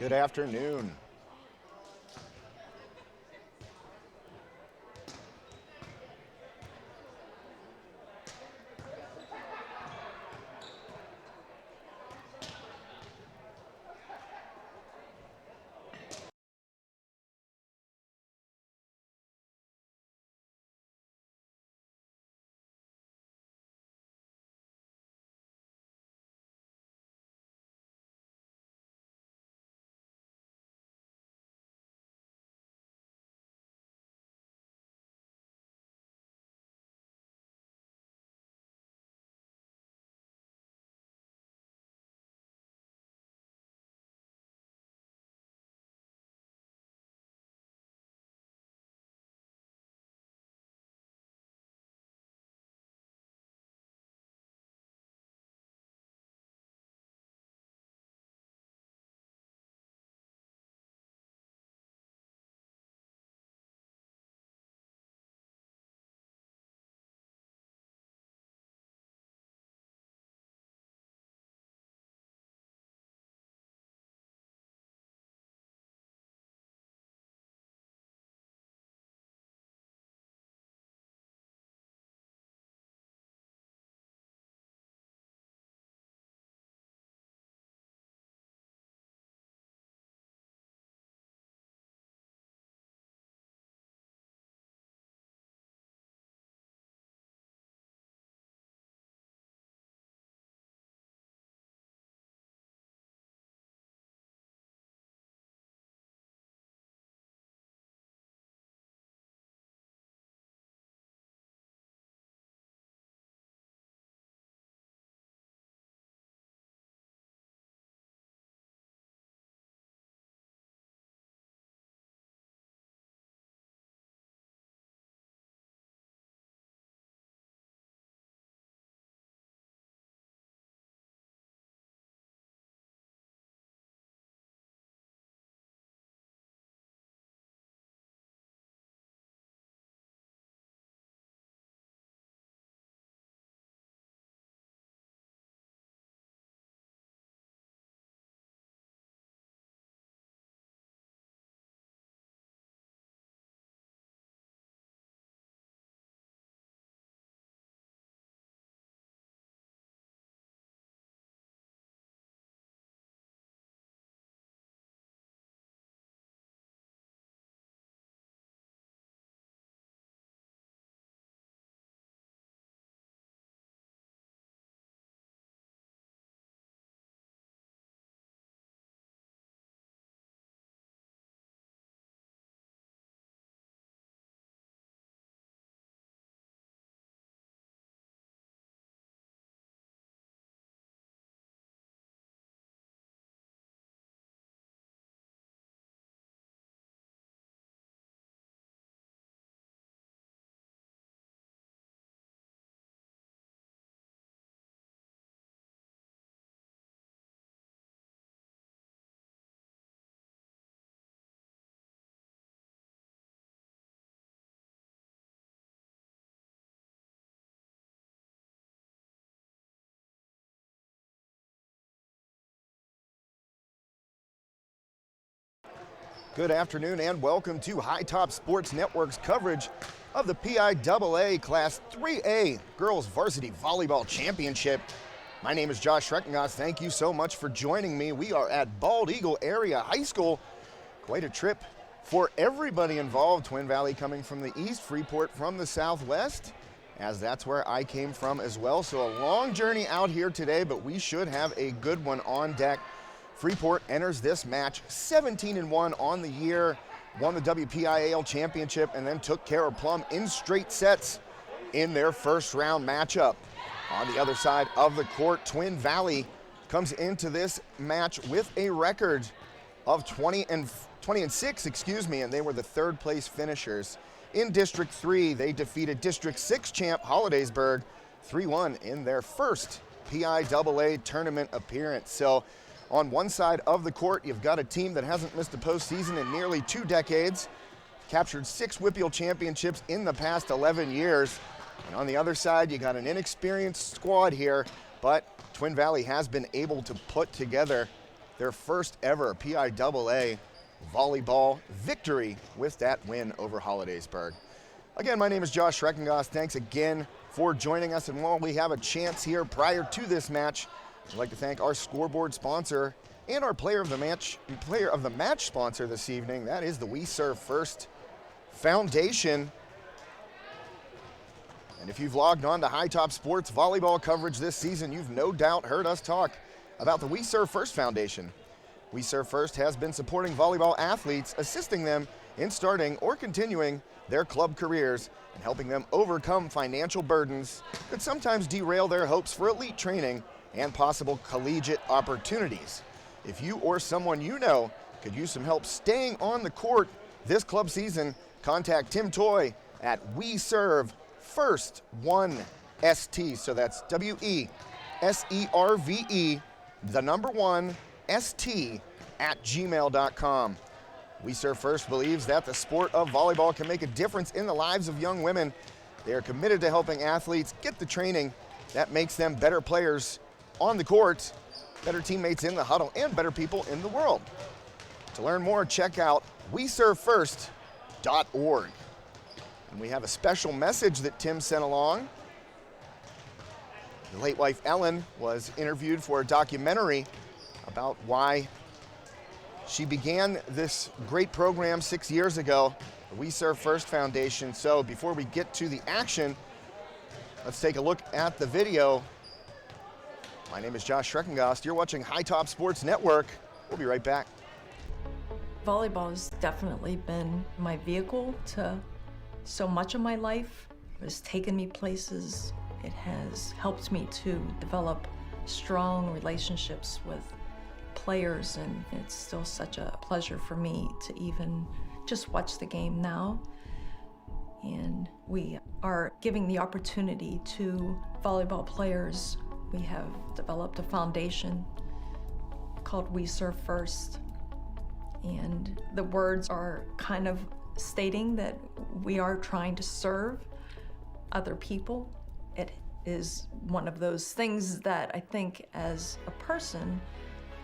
Good afternoon. Good afternoon and welcome to High Top Sports Network's coverage of the PIAA Class 3A Girls Varsity Volleyball Championship. My name is Josh Schreckengoss. Thank you so much for joining me. We are at Bald Eagle Area High School. Quite a trip for everybody involved. Twin Valley coming from the east, Freeport from the southwest, as that's where I came from as well. So a long journey out here today, but we should have a good one on deck. Freeport enters this match 17-1 on the year, won the WPIAL championship, and then took care of Plum in straight sets in their first round matchup. On the other side of the court, Twin Valley comes into this match with a record of 20-6, and they were the third place finishers. In District 3, they defeated District 6 champ Hollidaysburg 3-1 in their first PIAA tournament appearance. So on one side of the court, you've got a team that hasn't missed a postseason in nearly 2 decades, captured 6 WPIAL championships in the past 11 years. And on the other side, you got an inexperienced squad here, but Twin Valley has been able to put together their first ever PIAA volleyball victory with that win over Hollidaysburg. Again, my name is Josh Schreckengoss. Thanks again for joining us. And while we have a chance here prior to this match, I'd like to thank our scoreboard sponsor and our player of the match sponsor this evening. That is the We Serve First Foundation. And if you've logged on to High Top Sports volleyball coverage this season, you've no doubt heard us talk about the We Serve First Foundation. We Serve First has been supporting volleyball athletes, assisting them in starting or continuing their club careers and helping them overcome financial burdens that sometimes derail their hopes for elite training and possible collegiate opportunities. If you or someone you know could use some help staying on the court this club season, contact Tim Toy at We Serve First 1ST. So that's WESERVE, the number 1 ST at gmail.com. We Serve First believes that the sport of volleyball can make a difference in the lives of young women. They are committed to helping athletes get the training that makes them better players on the court, better teammates in the huddle, and better people in the world. To learn more, check out weservefirst.org. And we have a special message that Tim sent along. The late wife Ellen was interviewed for a documentary about why she began this great program 6 years ago, the We Serve First Foundation. So before we get to the action, let's take a look at the video. My name is Josh Schreckengoss. You're watching High Top Sports Network. We'll be right back. Volleyball has definitely been my vehicle to so much of my life. It has taken me places. It has helped me to develop strong relationships with players, and it's still such a pleasure for me to even just watch the game now. And we are giving the opportunity to volleyball players. We have developed a foundation called We Serve First, and the words are kind of stating that we are trying to serve other people. It is one of those things that I think as a person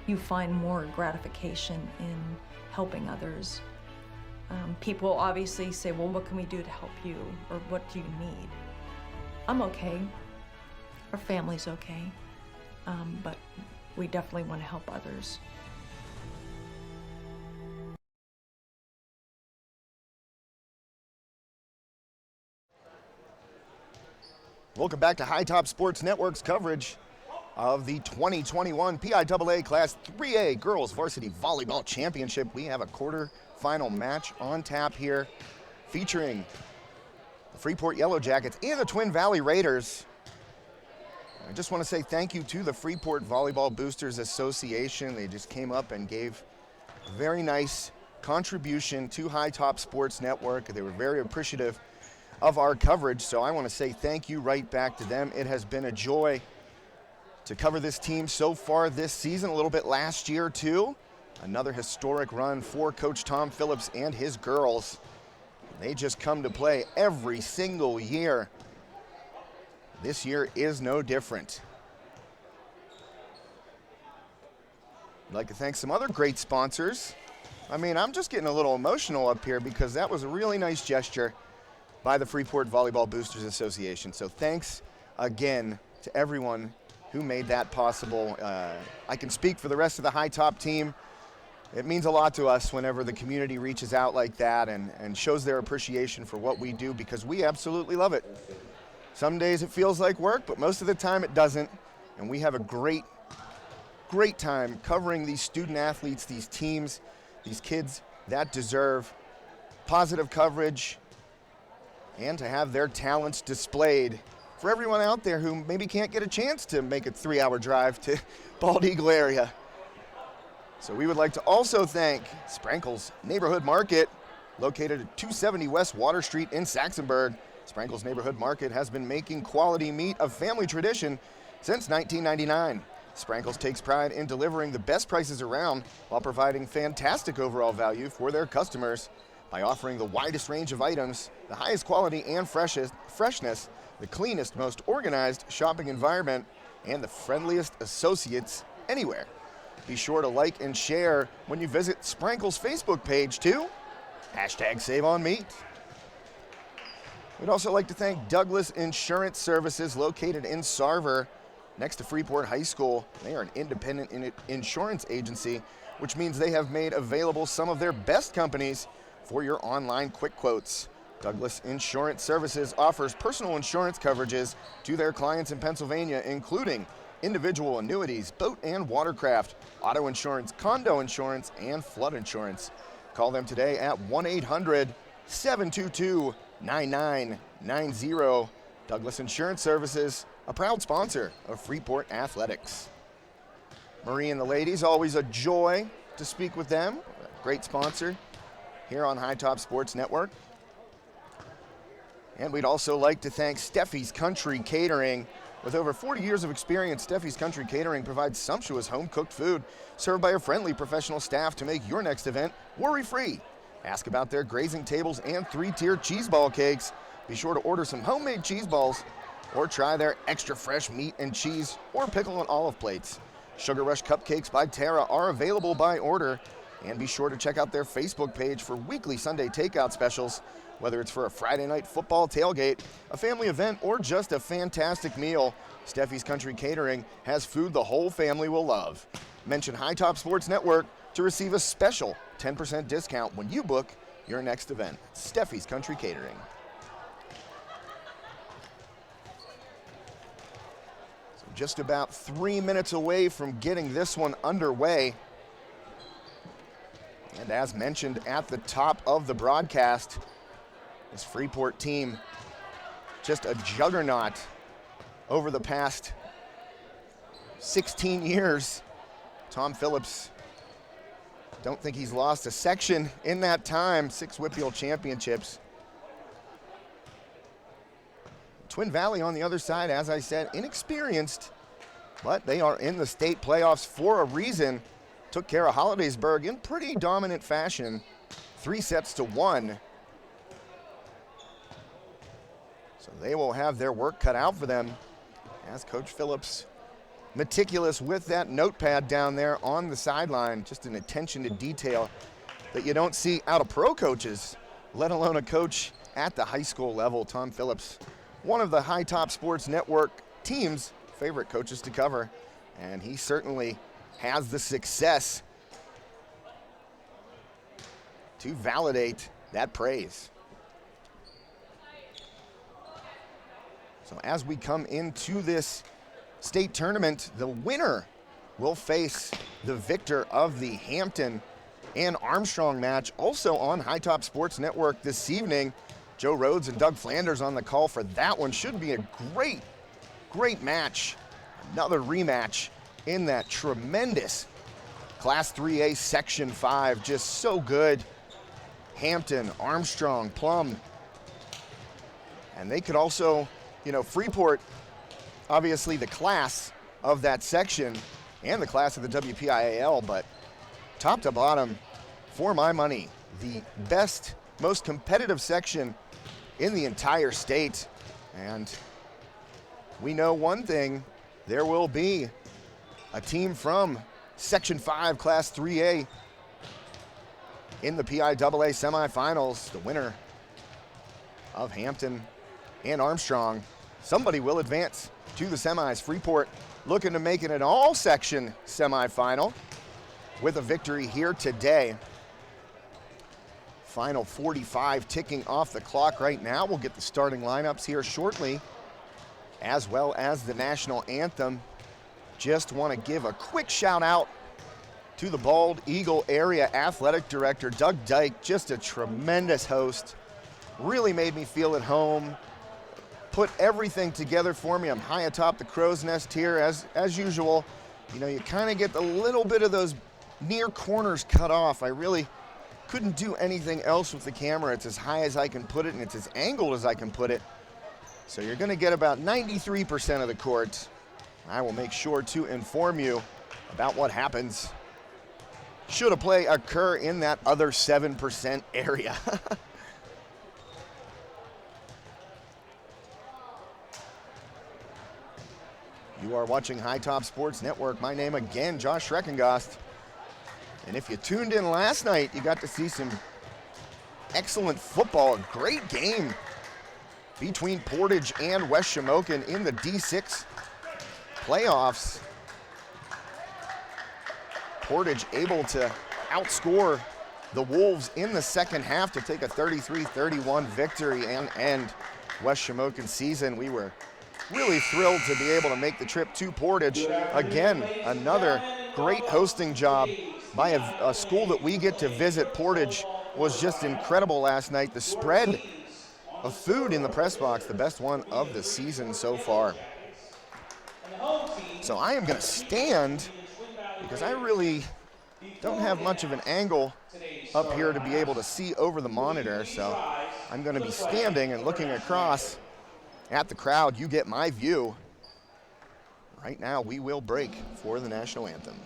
you find more gratification in helping others. People obviously say, well, what can we do to help you? Or what do you need? I'm okay. Our family's okay. But we definitely want to help others. Welcome back to High Top Sports Network's coverage of the 2021 PIAA Class 3A Girls Varsity Volleyball Championship. We have a quarterfinal match on tap here featuring the Freeport Yellowjackets and the Twin Valley Raiders. I just want to say thank you to the Freeport Volleyball Boosters Association. They just came up and gave a very nice contribution to High Top Sports Network. They were very appreciative of our coverage, so I want to say thank you right back to them. It has been a joy to cover this team so far this season, a little bit last year too. Another historic run for Coach Tom Phillips and his girls. They just come to play every single year. This year is no different. I'd like to thank some other great sponsors. I mean, I'm just getting a little emotional up here because that was a really nice gesture by the Freeport Volleyball Boosters Association. So thanks again to everyone who made that possible. I can speak for the rest of the High Top team. It means a lot to us whenever the community reaches out like that and shows their appreciation for what we do, because we absolutely love it. Some days it feels like work, but most of the time it doesn't. And we have a great time covering these student athletes, these teams, these kids that deserve positive coverage and to have their talents displayed for everyone out there who maybe can't get a chance to make a 3-hour drive to Bald Eagle area. So we would like to also thank Sprankle's Neighborhood Market, located at 270 West Water Street in Saxonburg. Sprankle's Neighborhood Market has been making quality meat a family tradition since 1999. Sprankle's takes pride in delivering the best prices around while providing fantastic overall value for their customers by offering the widest range of items, the highest quality and freshness, the cleanest, most organized shopping environment, and the friendliest associates anywhere. Be sure to like and share when you visit Sprankle's Facebook page too. #SaveOnMeat. We'd also like to thank Douglas Insurance Services, located in Sarver, next to Freeport High School. They are an independent insurance agency, which means they have made available some of their best companies for your online quick quotes. Douglas Insurance Services offers personal insurance coverages to their clients in Pennsylvania, including individual annuities, boat and watercraft, auto insurance, condo insurance, and flood insurance. Call them today at 1-800-722-9990. Douglas Insurance Services, a proud sponsor of Freeport Athletics. Marie and the ladies, always a joy to speak with them. Great sponsor here on High Top Sports Network. And we'd also like to thank Steffi's Country Catering. With over 40 years of experience, Steffi's Country Catering provides sumptuous home-cooked food served by a friendly professional staff to make your next event worry-free. Ask about their grazing tables and 3-tier cheese ball cakes. Be sure to order some homemade cheese balls or try their extra fresh meat and cheese or pickle and olive plates. Sugar Rush Cupcakes by Tara are available by order. And be sure to check out their Facebook page for weekly Sunday takeout specials, whether it's for a Friday night football tailgate, a family event, or just a fantastic meal. Steffi's Country Catering has food the whole family will love. Mention High Top Sports Network to receive a special 10% discount when you book your next event. Steffi's Country Catering. So just about 3 minutes away from getting this one underway. And as mentioned at the top of the broadcast, this Freeport team, just a juggernaut over the past 16 years. Tom Phillips, don't think he's lost a section in that time. 6 Whitfield championships. Twin Valley on the other side, as I said, inexperienced, but they are in the state playoffs for a reason. Took care of Hollidaysburg in pretty dominant fashion, 3-1. So they will have their work cut out for them as Coach Phillips, meticulous with that notepad down there on the sideline. Just an attention to detail that you don't see out of pro coaches, let alone a coach at the high school level. Tom Phillips, one of the High Top Sports Network team's favorite coaches to cover, and he certainly has the success to validate that praise. So as we come into this state tournament, the winner will face the victor of the Hampton and Armstrong match, also on High Top Sports Network this evening. Joe Rhodes and Doug Flanders on the call for that one. Should be a great match. Another rematch in that tremendous Class 3A Section 5. Just so good. Hampton, Armstrong, Plum. And they could also, Freeport, obviously the class of that section and the class of the WPIAL, but top to bottom, for my money, the best, most competitive section in the entire state. And we know one thing, there will be a team from Section 5, Class 3A in the PIAA semifinals. The winner of Hampton and Armstrong, somebody will advance to the semis. Freeport looking to make it an all-section semifinal with a victory here today. Final 45 ticking off the clock right now. We'll get the starting lineups here shortly, as well as the national anthem. Just want to give a quick shout out to the Bald Eagle Area Athletic Director, Doug Dyke. Just a tremendous host. Really made me feel at home. Put everything together for me. I'm high atop the crow's nest here as usual. You kind of get a little bit of those near corners cut off. I really couldn't do anything else with the camera. It's as high as I can put it, and it's as angled as I can put it. So you're going to get about 93% of the court. I will make sure to inform you about what happens should a play occur in that other 7% area. You are watching High Top Sports Network. My name again, Josh Schreckengost. And if you tuned in last night, you got to see some excellent football. A great game between Portage and West Shamokin in the D6 playoffs. Portage able to outscore the Wolves in the second half to take a 33-31 victory and end West Shamokin's season. We were really thrilled to be able to make the trip to Portage. Again, another great hosting job by a school that we get to visit. Portage was just incredible last night. The spread of food in the press box, the best one of the season so far. So I am going to stand because I really don't have much of an angle up here to be able to see over the monitor. So I'm going to be standing and looking across at the crowd. You get my view. Right now, we will break for the national anthem.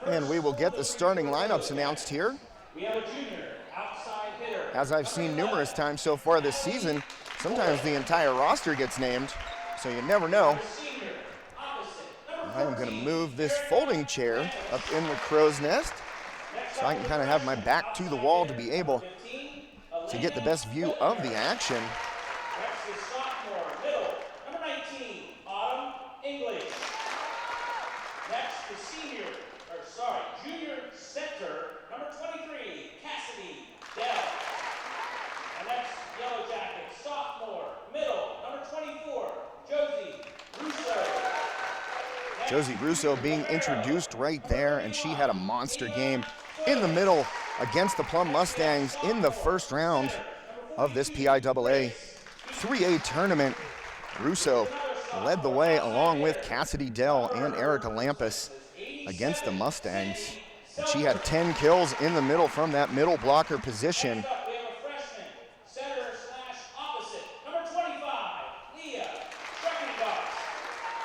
And we will get the starting lineups announced here. We have a junior outside hitter. As I've seen numerous times so far this season, sometimes the entire roster gets named, so you never know. Senior opposite. I am going to move this folding chair up in the crow's nest so I can kind of have my back to the wall to be able to get the best view of the action. Next is sophomore middle, number 19, Autumn English. Next is junior center, number 23, Cassidy Dell. And next, Yellowjackets, sophomore, middle, number 24, Josie Russo. Josie Russo being introduced right there, and she had a monster game in the middle against the Plum Mustangs in the first round of this PIAA 3A tournament. Russo led the way along with Cassidy Dell and Erica Lampus against the Mustangs. And she had 10 kills in the middle from that middle blocker position. Next up, we have a freshman, center / opposite, number 25, Leah Schreckengost.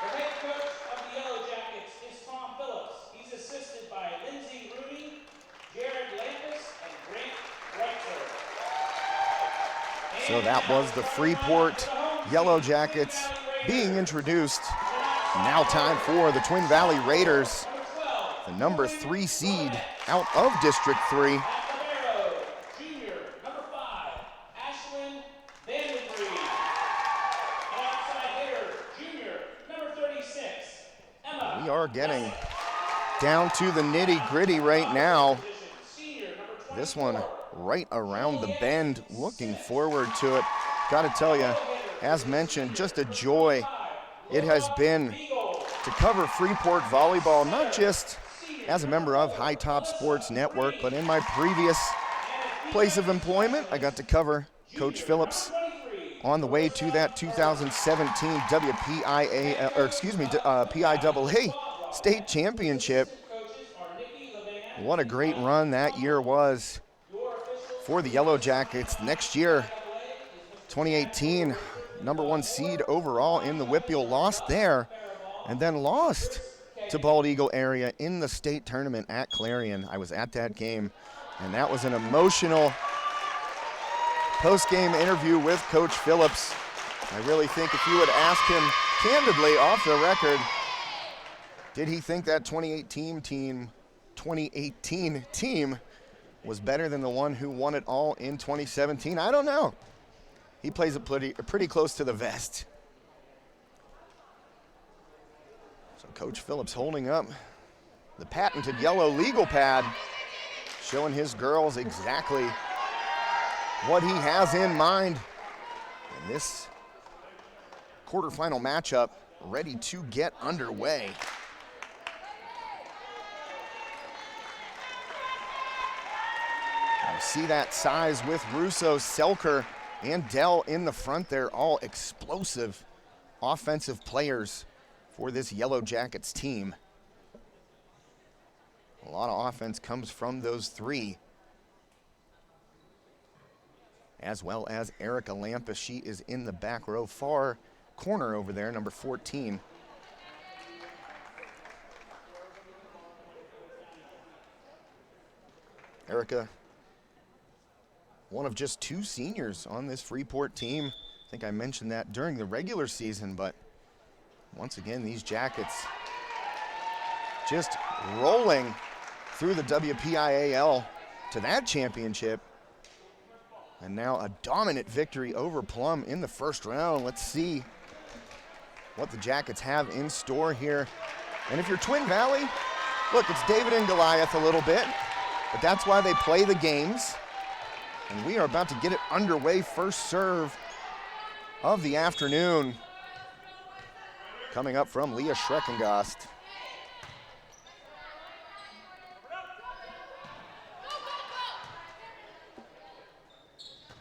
The head coach of the Yellowjackets is Tom Phillips. He's assisted by Lindsay Rooney, Jared Lampus, and Grant Reitzer. So that was the Freeport Yellowjackets being introduced. Now time for the Twin Valley Raiders, the number 3 seed out of District 3. Junior, number 5, Ashlyn Vandenbreed. Outside hitter, junior, number 36, Emma. We are getting down to the nitty-gritty right now. This one right around the bend, looking forward to it. Gotta tell you, as mentioned, just a joy it has been to cover Freeport volleyball, not just as a member of High Top Sports Network, but in my previous place of employment, I got to cover Coach Phillips on the way to that 2017 PIAA state championship. What a great run that year was for the Yellowjackets. Next year, 2018, number 1 seed overall in the Whippeal, lost there, and then lost to Bald Eagle area in the state tournament at Clarion. I was at that game, and that was an emotional post-game interview with Coach Phillips. I really think if you would ask him candidly off the record, did he think that 2018 team was better than the one who won it all in 2017? I don't know. He plays it pretty close to the vest. So Coach Phillips holding up the patented yellow legal pad, showing his girls exactly what he has in mind in this quarterfinal matchup, ready to get underway. Now see that size with Russo, Selker, and Dell in the front there, all explosive offensive players for this Yellowjackets team. A lot of offense comes from those three, as well as Erica Lampus. She is in the back row, far corner over there, number 14. Erica, one of just 2 seniors on this Freeport team. I think I mentioned that during the regular season, but once again, these Jackets just rolling through the WPIAL to that championship. And now a dominant victory over Plum in the first round. Let's see what the Jackets have in store here. And if you're Twin Valley, look, it's David and Goliath a little bit, but that's why they play the games. And we are about to get it underway. First serve of the afternoon coming up from Leah Schreckengast.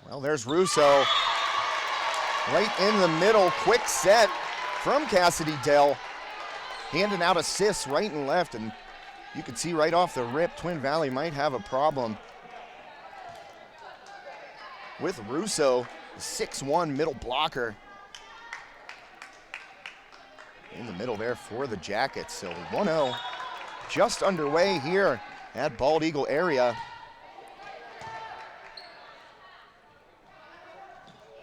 Well, there's Russo right in the middle. Quick set from Cassidy Dell, handing out assists right and left, and you can see right off the rip Twin Valley might have a problem with Russo, the 6'1" middle blocker in the middle there for the Jackets. So 1-0 just underway here at Bald Eagle area.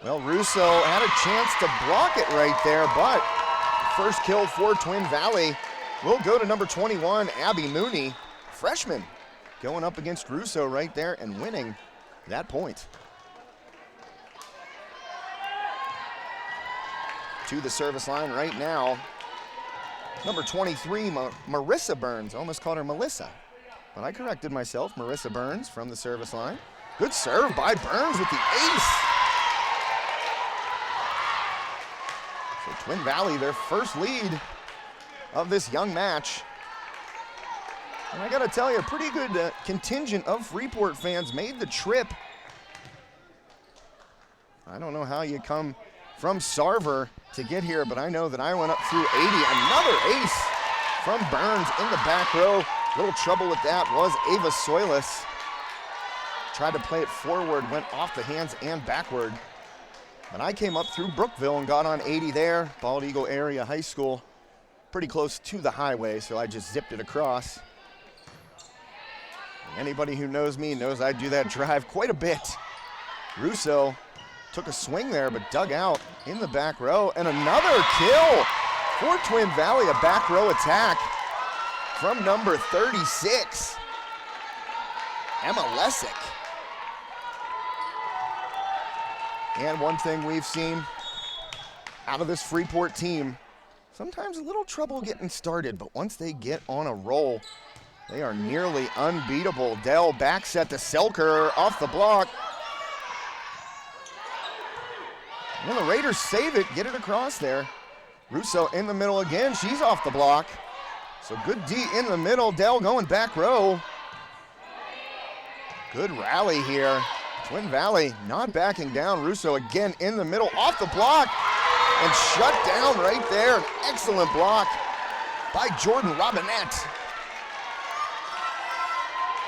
Well, Russo had a chance to block it right there, but first kill for Twin Valley will go to number 21, Abby Mooney, freshman, going up against Russo right there and winning that point. To the service line right now, number 23, Marissa Burns. Almost called her Melissa, but I corrected myself. Marissa Burns from the service line. Good serve by Burns with the ace. So Twin Valley, their first lead of this young match. And I gotta tell you, a pretty good contingent of Freeport fans made the trip. I don't know how you come from Sarver to get here, but I know that I went up through 80. Another ace from Burns in the back row. Little trouble with that was Ava Soilis. Tried to play it forward, went off the hands and backward. But I came up through Brookville and got on 80 there, Bald Eagle Area High School, pretty close to the highway, so I just zipped it across. Anybody who knows me knows I do that drive quite a bit. Russo took a swing there, but dug out in the back row. And another kill for Twin Valley, a back row attack from number 36, Emma Lessick. And one thing we've seen out of this Freeport team, sometimes a little trouble getting started, but once they get on a roll, they are nearly unbeatable. Dell back set to Selker off the block. And the Raiders save it, get it across there. Russo in the middle again, she's off the block. So good D in the middle, Dell going back row. Good rally here. Twin Valley not backing down. Russo again in the middle, off the block, and shut down right there. An excellent block by Jordan Robinette.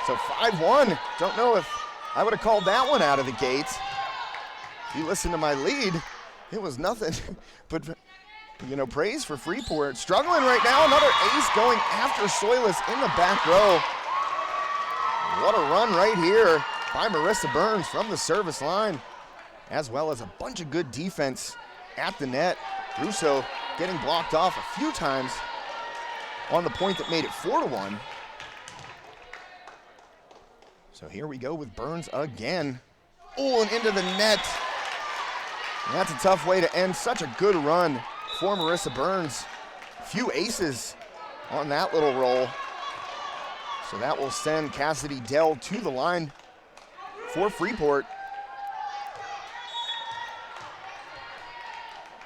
So 5-1. Don't know if I would have called that one out of the gates. If you listen to my lead, it was nothing but Praise for Freeport. Struggling right now. Another ace going after Soilis in the back row. What a run right here by Marissa Burns from the service line, as well as a bunch of good defense at the net. Russo getting blocked off a few times on the point that made it 4-1. So here we go with Burns again. Oh, and into the net. And that's a tough way to end such a good run for Marissa Burns. Few aces on that little roll. So that will send Cassidy Dell to the line for Freeport.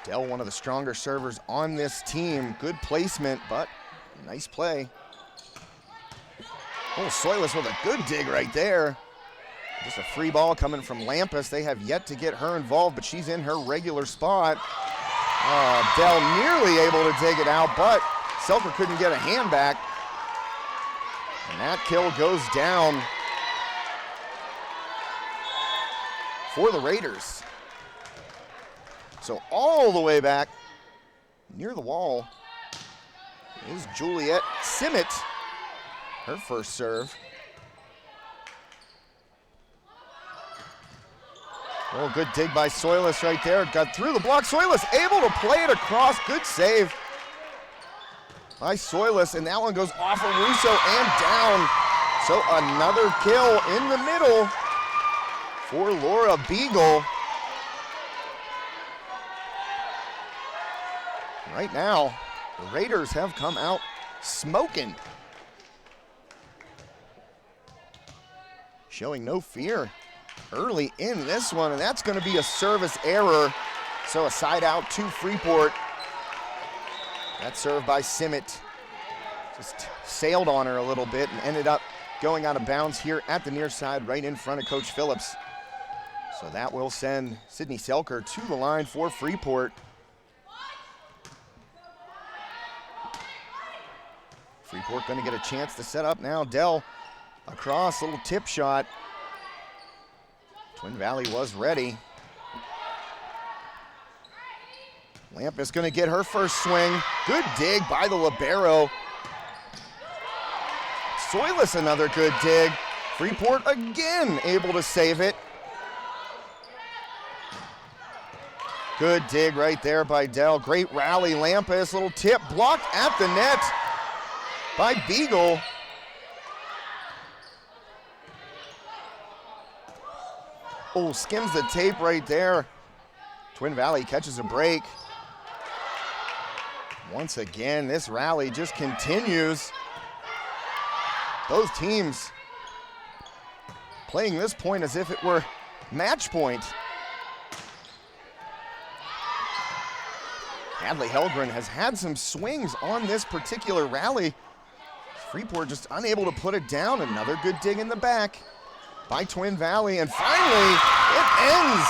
Dell, one of the stronger servers on this team. Good placement, but nice play. Oh, Soilis with a good dig right there. Just a free ball coming from Lampus. They have yet to get her involved, but she's in her regular spot. Dell nearly able to dig it out, but Selker couldn't get a hand back. And that kill goes down for the Raiders. So all the way back near the wall is Juliet Simmet. Her first serve. Oh, good dig by Soilis right there. Got through the block. Soilis able to play it across. Good save by Soilis, and that one goes off of Russo and down. So another kill in the middle for Laura Beagle. Right now, the Raiders have come out smoking. Showing no fear early in this one, and that's going to be a service error. So a side out to Freeport. That serve by Simmet just sailed on her a little bit and ended up going out of bounds here at the near side right in front of Coach Phillips. So that will send Sydney Selker to the line for Freeport. Freeport going to get a chance to set up now. Dell across, little tip shot. Twin Valley was ready. Lampus going to get her first swing. Good dig by the libero. Soilis another good dig. Freeport again able to save it. Good dig right there by Dell. Great rally. Lampus, little tip, blocked at the net by Beagle. Oh, skims the tape right there. Twin Valley catches a break. Once again, this rally just continues. Both teams playing this point as if it were match point. Hadley Helgren has had some swings on this particular rally. Freeport just unable to put it down. Another good dig in the back by Twin Valley, and finally it ends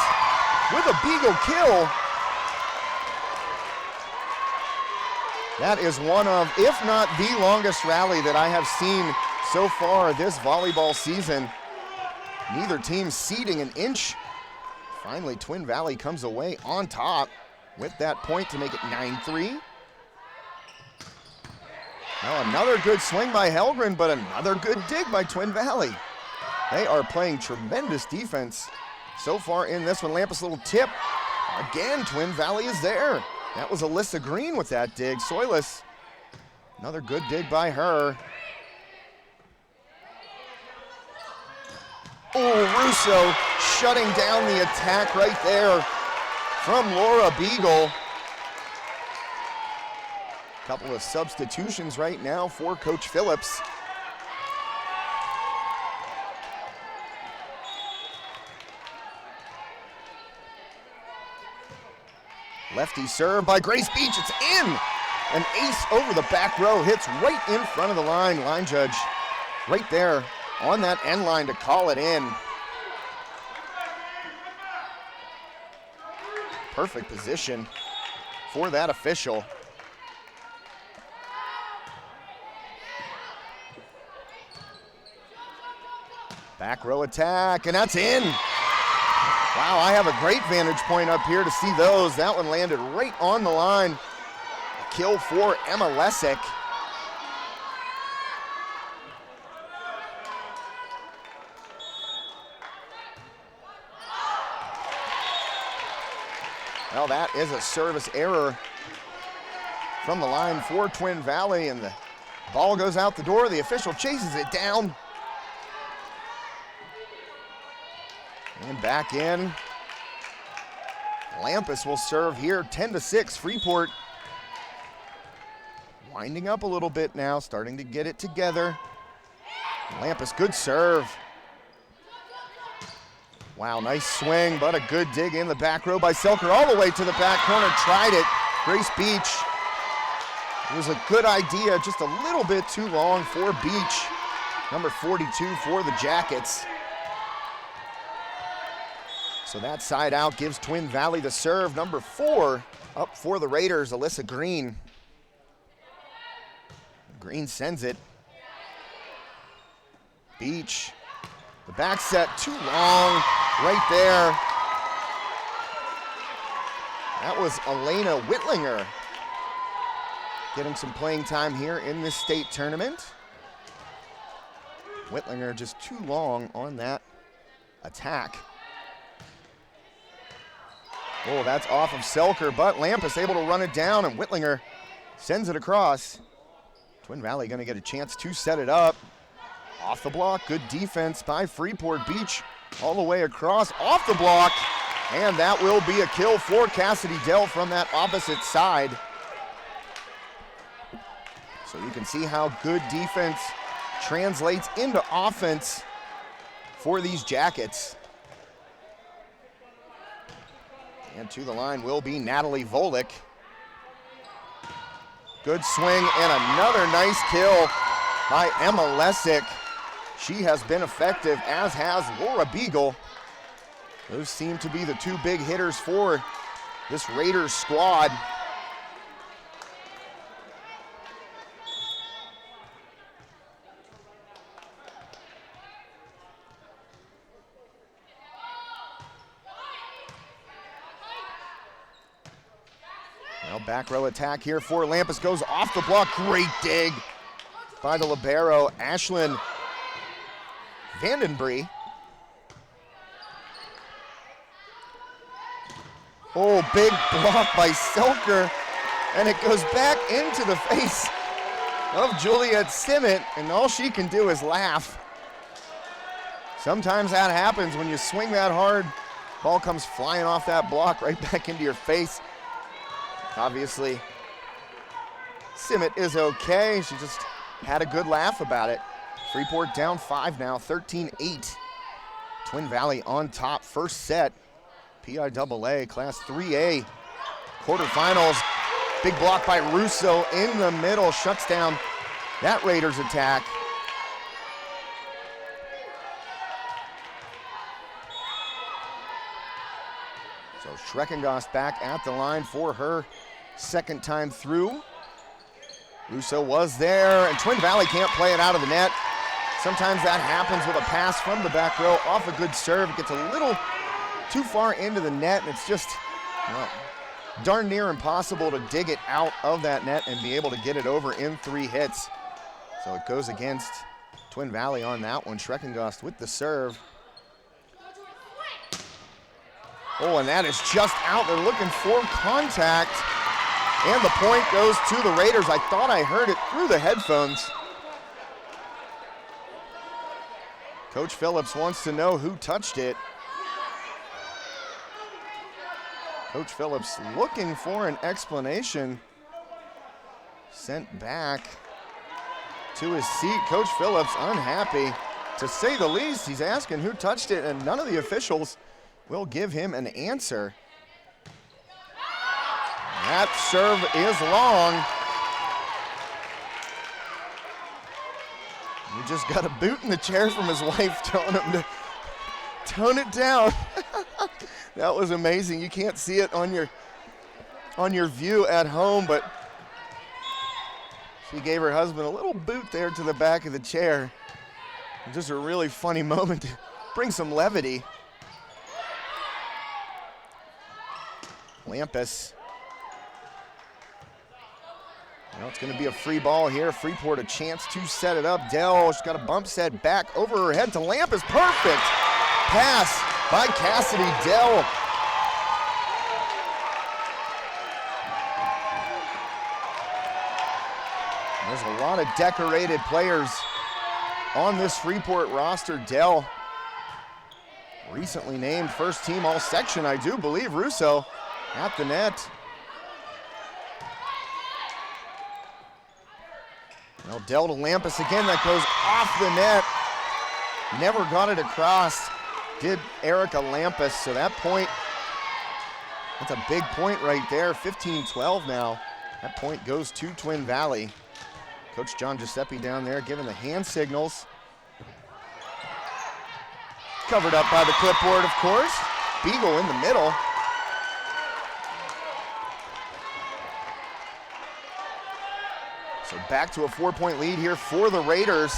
with a Beagle kill. That is one of, if not the longest rally that I have seen so far this volleyball season. Neither team ceding an inch. Finally, Twin Valley comes away on top with that point to make it 9-3. Now another good swing by Helgren, but another good dig by Twin Valley. They are playing tremendous defense so far in this one. Lampus, little tip. Again, Twin Valley is there. That was Alyssa Green with that dig. Soilis, another good dig by her. Oh, Russo shutting down the attack right there from Laura Beagle. Couple of substitutions right now for Coach Phillips. Lefty serve by Grace Beach, it's in! An ace over the back row, hits right in front of the line. Line judge right there on that end line to call it in. Perfect position for that official. Back row attack, and that's in. Wow, I have a great vantage point up here to see those. That one landed right on the line kill for Emma Lessick. Well, that is a service error from the line for Twin Valley, and the ball goes out the door. The official chases it down. And back in. Lampus will serve here, 10-6, Freeport. Winding up a little bit now, starting to get it together. Lampus, good serve. Wow, nice swing, but a good dig in the back row by Selker all the way to the back corner, tried it. Grace Beach. It was a good idea, just a little bit too long for Beach. Number 42 for the Jackets. So that side out gives Twin Valley the serve. Number 4 up for the Raiders, Alyssa Green. Green sends it. Beach. The back set too long right there. That was Elena Whitlinger getting some playing time here in this state tournament. Whitlinger just too long on that attack. Oh, that's off of Selker, but Lampus able to run it down, and Whitlinger sends it across. Twin Valley gonna get a chance to set it up. Off the block, good defense by Freeport. Beach all the way across, off the block, and that will be a kill for Cassidy Dell from that opposite side. So you can see how good defense translates into offense for these Jackets. And to the line will be Natalie Volick. Good swing and another nice kill by Emma Lessick. She has been effective, as has Laura Beagle. Those seem to be the two big hitters for this Raiders squad. Well, back row attack here for Lampus, goes off the block. Great dig by the libero, Ashlyn Vandenbree. Oh, big block by Selker, and it goes back into the face of Juliet Simmet, and all she can do is laugh. Sometimes that happens when you swing that hard, ball comes flying off that block right back into your face. Obviously, Simmet is okay. She just had a good laugh about it. Freeport down 5 now, 13-8. Twin Valley on top, first set. PIAA Class 3A quarterfinals. Big block by Russo in the middle, shuts down that Raiders attack. So Schreckengoss back at the line for her second time through. Russo was there, and Twin Valley can't play it out of the net. Sometimes that happens with a pass from the back row off a good serve. It gets a little too far into the net, and it's just, well, darn near impossible to dig it out of that net and be able to get it over in 3 hits. So it goes against Twin Valley on that one. Schreckengoss with the serve. Oh, and that is just out. They're looking for contact. And the point goes to the Raiders. I thought I heard it through the headphones. Coach Phillips wants to know who touched it. Coach Phillips looking for an explanation. Sent back to his seat. Coach Phillips unhappy, to say the least. He's asking who touched it, and none of the officials will give him an answer. That serve is long. He just got a boot in the chair from his wife telling him to tone it down. That was amazing. You can't see it on your view at home, but she gave her husband a little boot there to the back of the chair. Just a really funny moment to bring some levity. Well, it's going to be a free ball here. Freeport a chance to set it up. Dell, she's got a bump set back over her head to Lampus. Perfect pass by Cassidy Dell. There's a lot of decorated players on this Freeport roster. Dell, recently named first team all section, I do believe. Russo at the net. Well, Dell to Lampus again, that goes off the net. Never got it across, did Erica Lampus, so that point, that's a big point right there, 15-12 now. That point goes to Twin Valley. Coach John Giuseppe down there giving the hand signals. Covered up by the clipboard, of course. Beagle in the middle. So back to a 4-point lead here for the Raiders.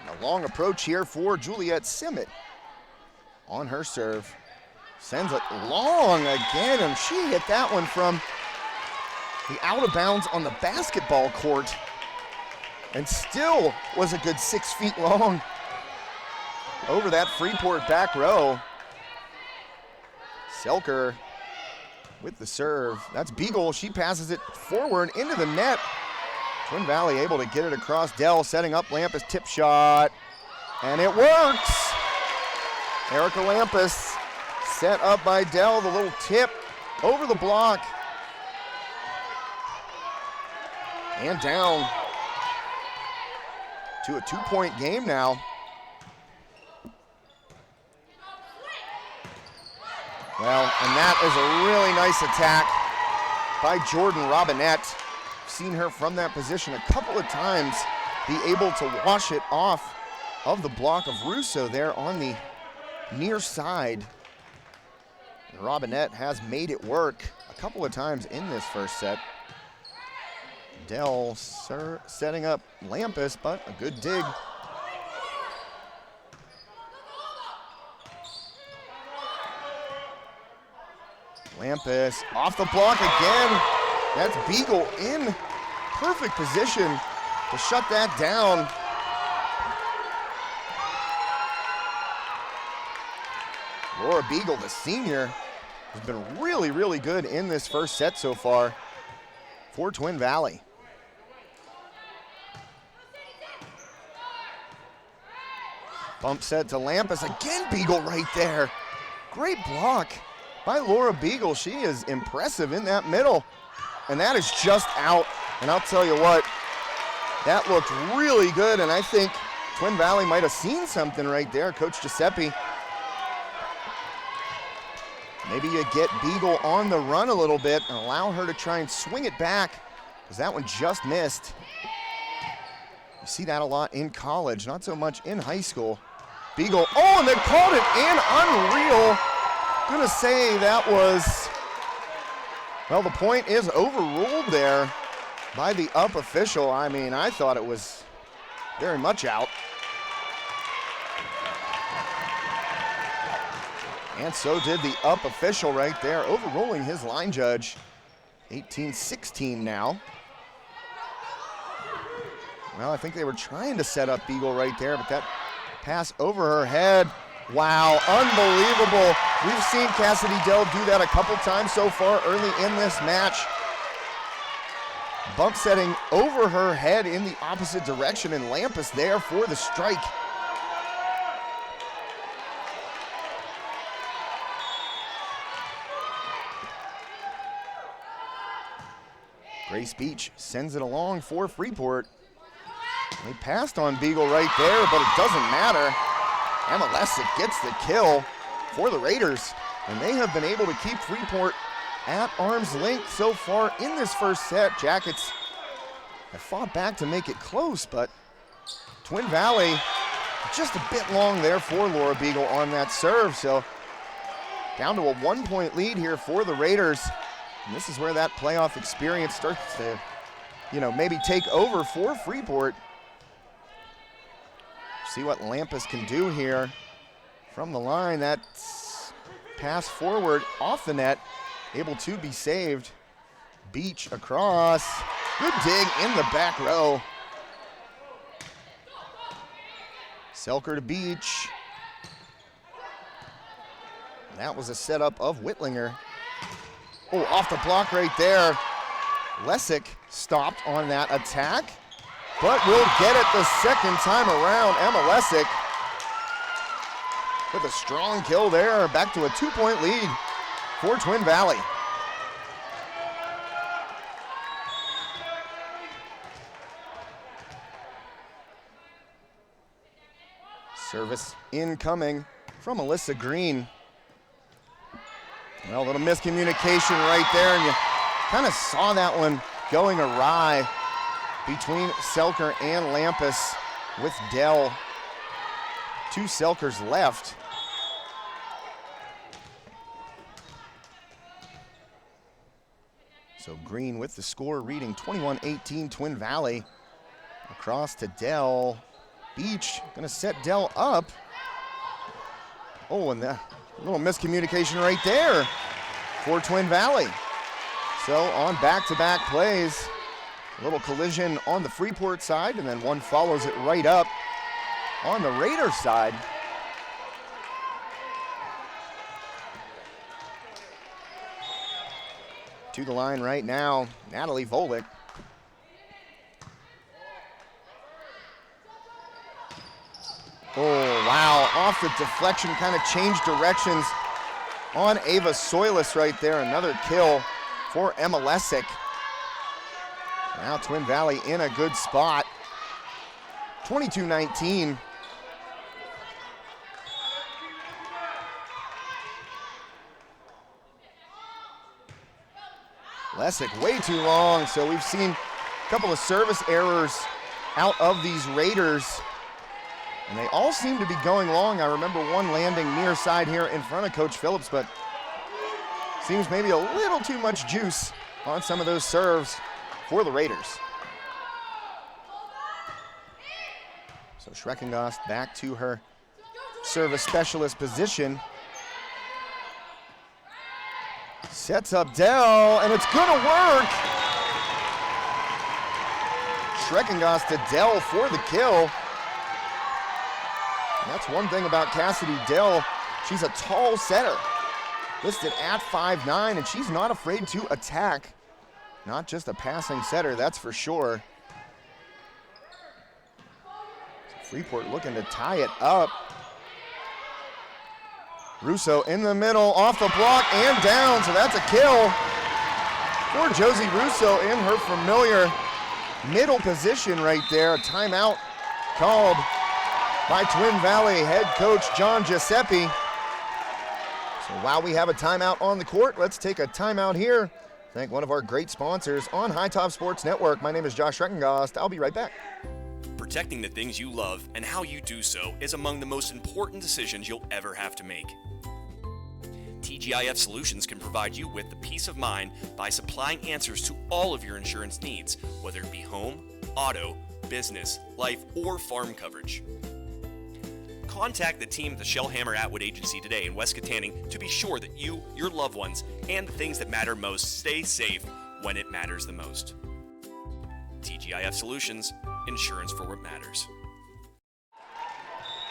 And a long approach here for Juliet Simmet on her serve. Sends it long again, and she hit that one from the out of bounds on the basketball court, and still was a good 6 feet long over that Freeport back row. Selker with the serve. That's Beagle. She passes it forward into the net. Twin Valley able to get it across. Dell setting up Lampus, tip shot, and it works. Erica Lampus set up by Dell, the little tip over the block. And down to a 2-point game now. Well, and that is a really nice attack by Jordan Robinette. Seen her from that position a couple of times be able to wash it off of the block of Russo there on the near side. And Robinette has made it work a couple of times in this first set. Dell setting up Lampus, but a good dig. Lampus off the block again. That's Beagle in perfect position to shut that down. Laura Beagle, the senior, has been really, really good in this first set so far for Twin Valley. Bump set to Lampus, again Beagle right there. Great block by Laura Beagle. She is impressive in that middle. And that is just out. And I'll tell you what, that looked really good, and I think Twin Valley might have seen something right there. Coach Giuseppe, maybe you get Beagle on the run a little bit and allow her to try and swing it back, because that one just missed. You see that a lot in college, not so much in high school. Beagle, oh, and they called it in, unreal. Gonna say that was, well, the point is overruled there by the up official. I mean, I thought it was very much out. And so did the up official right there, overruling his line judge. 18-16 now. Well, I think they were trying to set up Beagle right there, but that pass over her head. Wow, unbelievable. We've seen Cassidy Dell do that a couple times so far early in this match. Bump setting over her head in the opposite direction, and Lampus there for the strike. Grace Beach sends it along for Freeport. They passed on Beagle right there, but it doesn't matter. Emma Lessig gets the kill for the Raiders, and they have been able to keep Freeport at arm's length so far in this first set. Jackets have fought back to make it close, but Twin Valley just a bit long there for Laura Beagle on that serve. So down to a 1-point lead here for the Raiders. And this is where that playoff experience starts to, maybe take over for Freeport. See what Lampus can do here from the line. That pass forward off the net able to be saved. Beach across. Good dig in the back row. Selker to Beach. That was a setup of Whitlinger. Oh, off the block right there. Lessick stopped on that attack, but will get it the second time around. Emma Lessick with a strong kill there. Back to a 2-point lead for Twin Valley. Service incoming from Alyssa Green. Well, a little miscommunication right there, and you kind of saw that one going awry between Selker and Lampus with Dell. 2 Selkers left. So Green with the score, reading 21-18 Twin Valley. Across to Dell. Beach gonna set Dell up. Oh, and that little miscommunication right there for Twin Valley. So on back-to-back plays, a little collision on the Freeport side, and then one follows it right up on the Raiders side. To the line right now, Natalie Volick. Oh, wow, off the deflection, kind of changed directions on Ava Soilis right there. Another kill for Emma Lessick. Now Twin Valley in a good spot. 22-19. Lessick way too long, so we've seen a couple of service errors out of these Raiders. And they all seem to be going long. I remember one landing near side here in front of Coach Phillips, but seems maybe a little too much juice on some of those serves for the Raiders. So Schreckengost back to her service specialist position. Sets up Dell, and it's gonna work. Schreckengost to Dell for the kill. And that's one thing about Cassidy Dell. She's a tall setter, listed at 5'9", and she's not afraid to attack. Not just a passing setter, that's for sure. So Freeport looking to tie it up. Russo in the middle, off the block and down, so that's a kill for Josie Russo in her familiar middle position right there. A timeout called by Twin Valley head coach John Giuseppe. So while we have a timeout on the court, let's take a timeout here. Thank one of our great sponsors on High Top Sports Network. My name is Josh Schreckengost. I'll be right back. Protecting the things you love and how you do so is among the most important decisions you'll ever have to make. TGIF Solutions can provide you with the peace of mind by supplying answers to all of your insurance needs, whether it be home, auto, business, life, or farm coverage. Contact the team at the Shellhammer Atwood Agency today in West Katanning to be sure that you, your loved ones, and the things that matter most stay safe when it matters the most. TGIF Solutions, insurance for what matters.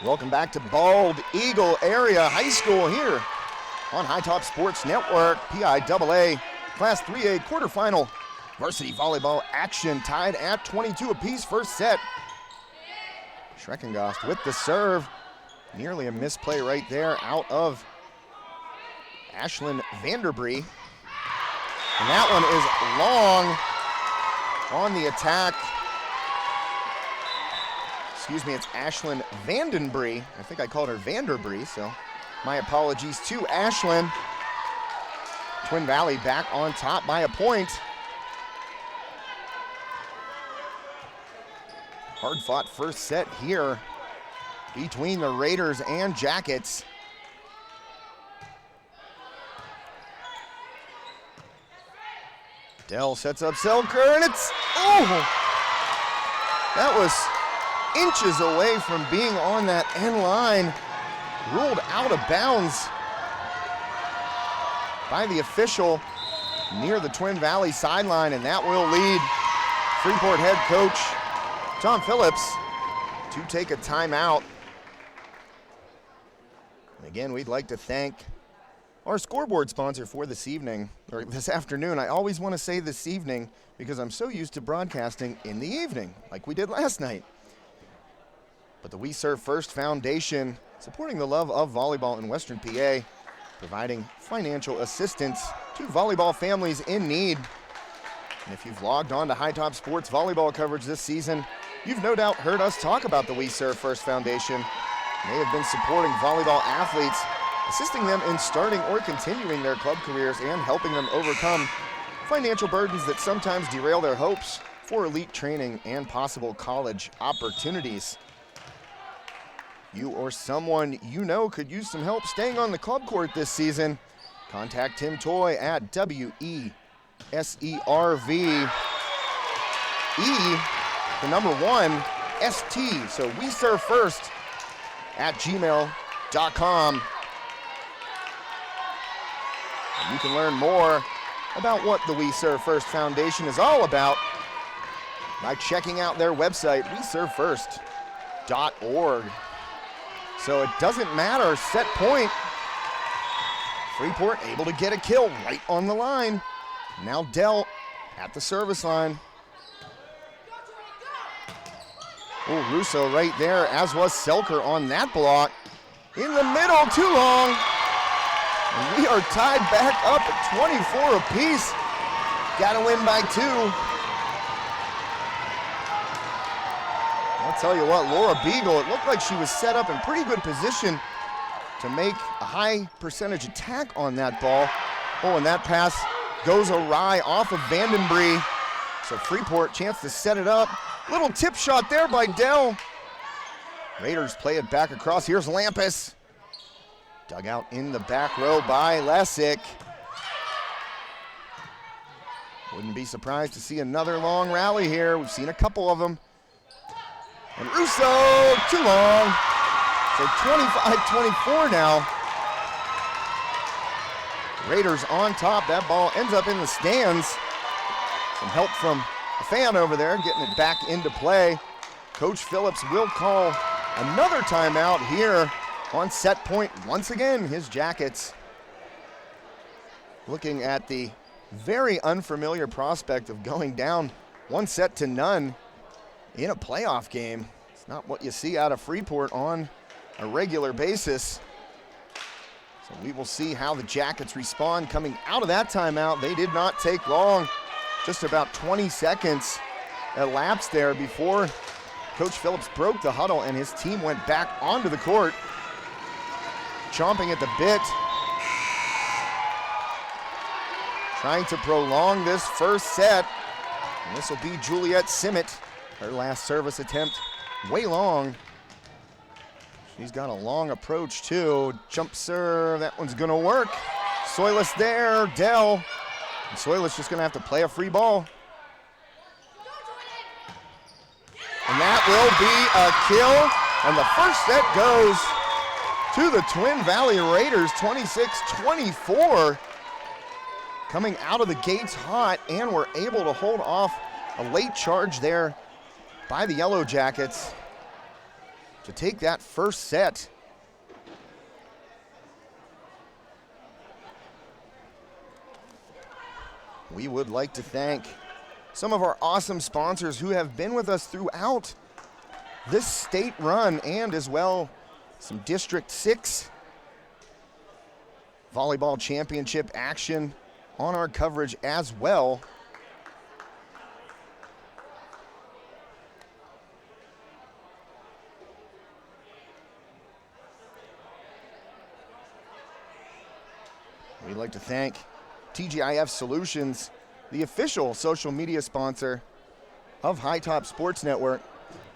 Welcome back to Bald Eagle Area High School here on High Top Sports Network. PIAA Class 3A quarterfinal varsity volleyball action, tied at 22 apiece, first set. Schreckengost with the serve. Nearly a misplay right there out of Ashlyn Vanderbree. And that one is long on the attack. Excuse me, it's Ashlyn Vandenbree. I think I called her Vanderbree, so my apologies to Ashlyn. Twin Valley back on top by a point. Hard fought first set here between the Raiders and Jackets. Dell sets up Selker, and it's, oh! That was inches away from being on that end line. Ruled out of bounds. by the official near the Twin Valley sideline, and that will lead Freeport head coach Tom Phillips to take a timeout. And again, we'd like to thank our scoreboard sponsor for this evening, or this afternoon. I always want to say this evening because I'm so used to broadcasting in the evening, like we did last night. But the We Serve First Foundation, supporting the love of volleyball in Western PA, providing financial assistance to volleyball families in need. And if you've logged on to High Top Sports volleyball coverage this season, you've no doubt heard us talk about the We Serve First Foundation. They have been supporting volleyball athletes, assisting them in starting or continuing their club careers and helping them overcome financial burdens that sometimes derail their hopes for elite training and possible college opportunities. You or someone you know could use some help staying on the club court this season. Contact Tim Toy at WESERV _1ST. So We Serve First at gmail.com. You can learn more about what the We Serve First Foundation is all about by checking out their website, weservefirst.org. So it doesn't matter, set point. Freeport able to get a kill right on the line. Now Dell at the service line. Oh, Russo right there, as was Selker on that block. In the middle, too long. And we are tied back up at 24 apiece. Got to win by 2. I'll tell you what, Laura Beagle, it looked like she was set up in pretty good position to make a high percentage attack on that ball. Oh, and that pass goes awry off of Vandenbree. So Freeport, chance to set it up. Little tip shot there by Dell. Raiders play it back across. Here's Lampus. Dug out in the back row by Lessick. Wouldn't be surprised to see another long rally here. We've seen a couple of them. And Russo, too long. So 25-24 now. Raiders on top. That ball ends up in the stands. Some help from a fan over there, getting it back into play. Coach Phillips will call another timeout here on set point. Once again, his Jackets looking at the very unfamiliar prospect of going down 1-0 in a playoff game. It's not what you see out of Freeport on a regular basis. So we will see how the Jackets respond coming out of that timeout. They did not take long. Just about 20 seconds elapsed there before Coach Phillips broke the huddle and his team went back onto the court, chomping at the bit, trying to prolong this first set. And this will be Juliet Simmet, her last service attempt, way long. She's got a long approach too. Jump serve, that one's gonna work. Soilis there, Dell. And Soilis just gonna have to play a free ball. And that will be a kill. And the first set goes to the Twin Valley Raiders, 26-24. Coming out of the gates hot, and we're able to hold off a late charge there by the Yellowjackets to take that first set. We would like to thank some of our awesome sponsors who have been with us throughout this state run, and as well some District 6 volleyball championship action on our coverage as well. We'd like to thank TGIF Solutions, the official social media sponsor of High Top Sports Network.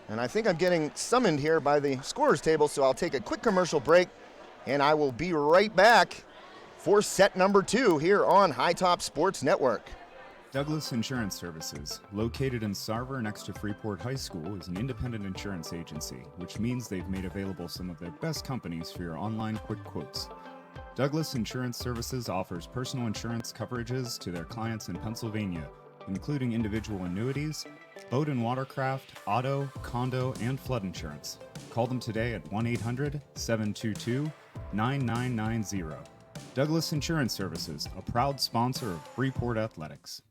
And I think I'm getting summoned here by the scorer's table, so I'll take a quick commercial break, and I will be right back for set number 2 here on High Top Sports Network. Douglas Insurance Services, located in Sarver next to Freeport High School, is an independent insurance agency, which means they've made available some of their best companies for your online quick quotes. Douglas Insurance Services offers personal insurance coverages to their clients in Pennsylvania, including individual annuities, boat and watercraft, auto, condo, and flood insurance. Call them today at 1-800-722-9990. Douglas Insurance Services, a proud sponsor of Freeport Athletics.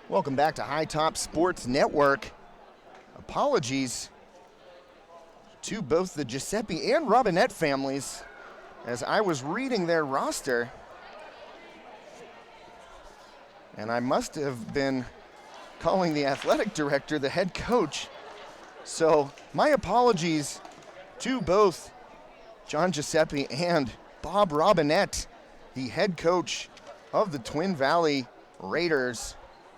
Welcome back to High Top Sports Network. Apologies to both the Giuseppe and Robinette families as I was reading their roster, and I must have been calling the athletic director the head coach. So my apologies to both John Giuseppe and Bob Robinette, the head coach of the Twin Valley Raiders.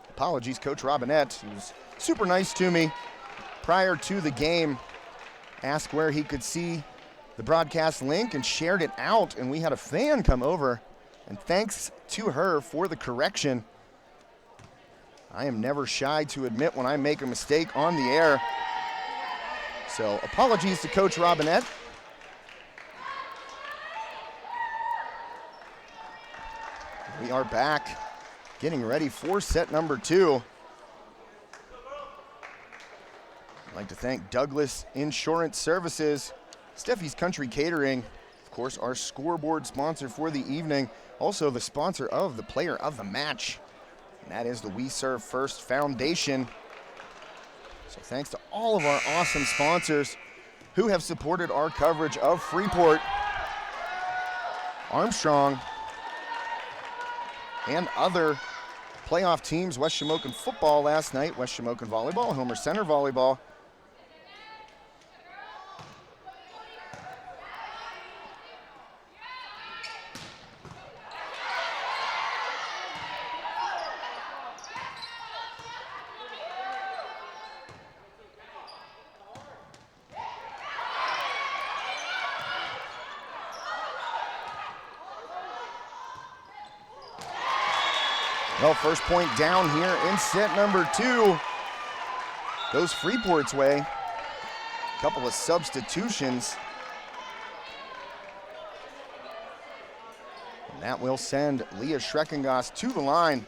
Apologies, Coach Robinette. He was super nice to me prior to the game. Asked where he could see the broadcast link and shared it out, and we had a fan come over, and thanks to her for the correction. I am never shy to admit when I make a mistake on the air. So apologies to Coach Robinette. We are back, getting ready for set number 2. I'd like to thank Douglas Insurance Services, Steffi's Country Catering, of course, our scoreboard sponsor for the evening, also the sponsor of the player of the match, and that is the We Serve First Foundation. So thanks to all of our awesome sponsors who have supported our coverage of Freeport, Armstrong, and other playoff teams. West Shamokin football last night, West Shamokin volleyball, Homer Center volleyball. Well, first point down here in set number 2 goes Freeport's way. A couple of substitutions. And that will send Leah Schreckengoss to the line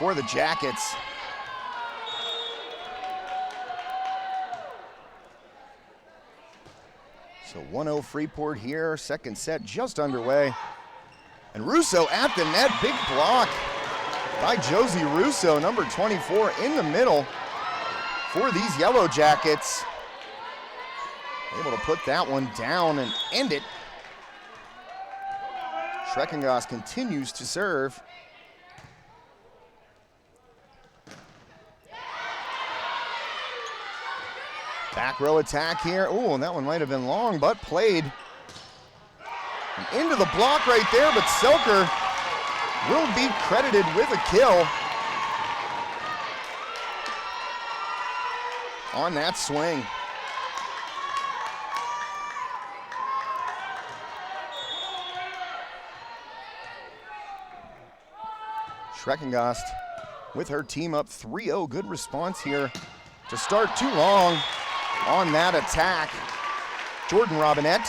for the Jackets. So 1-0 Freeport here, second set just underway. And Russo at the net, big block by Josie Russo, number 24 in the middle for these Yellowjackets. Able to put that one down and end it. Schreckengoss continues to serve. Back row attack here. Oh, and that one might have been long, but played. And into the block right there, but Selker will be credited with a kill on that swing. Schreckengoss with her team up 3-0. Good response here to start too long on that attack. Jordan Robinette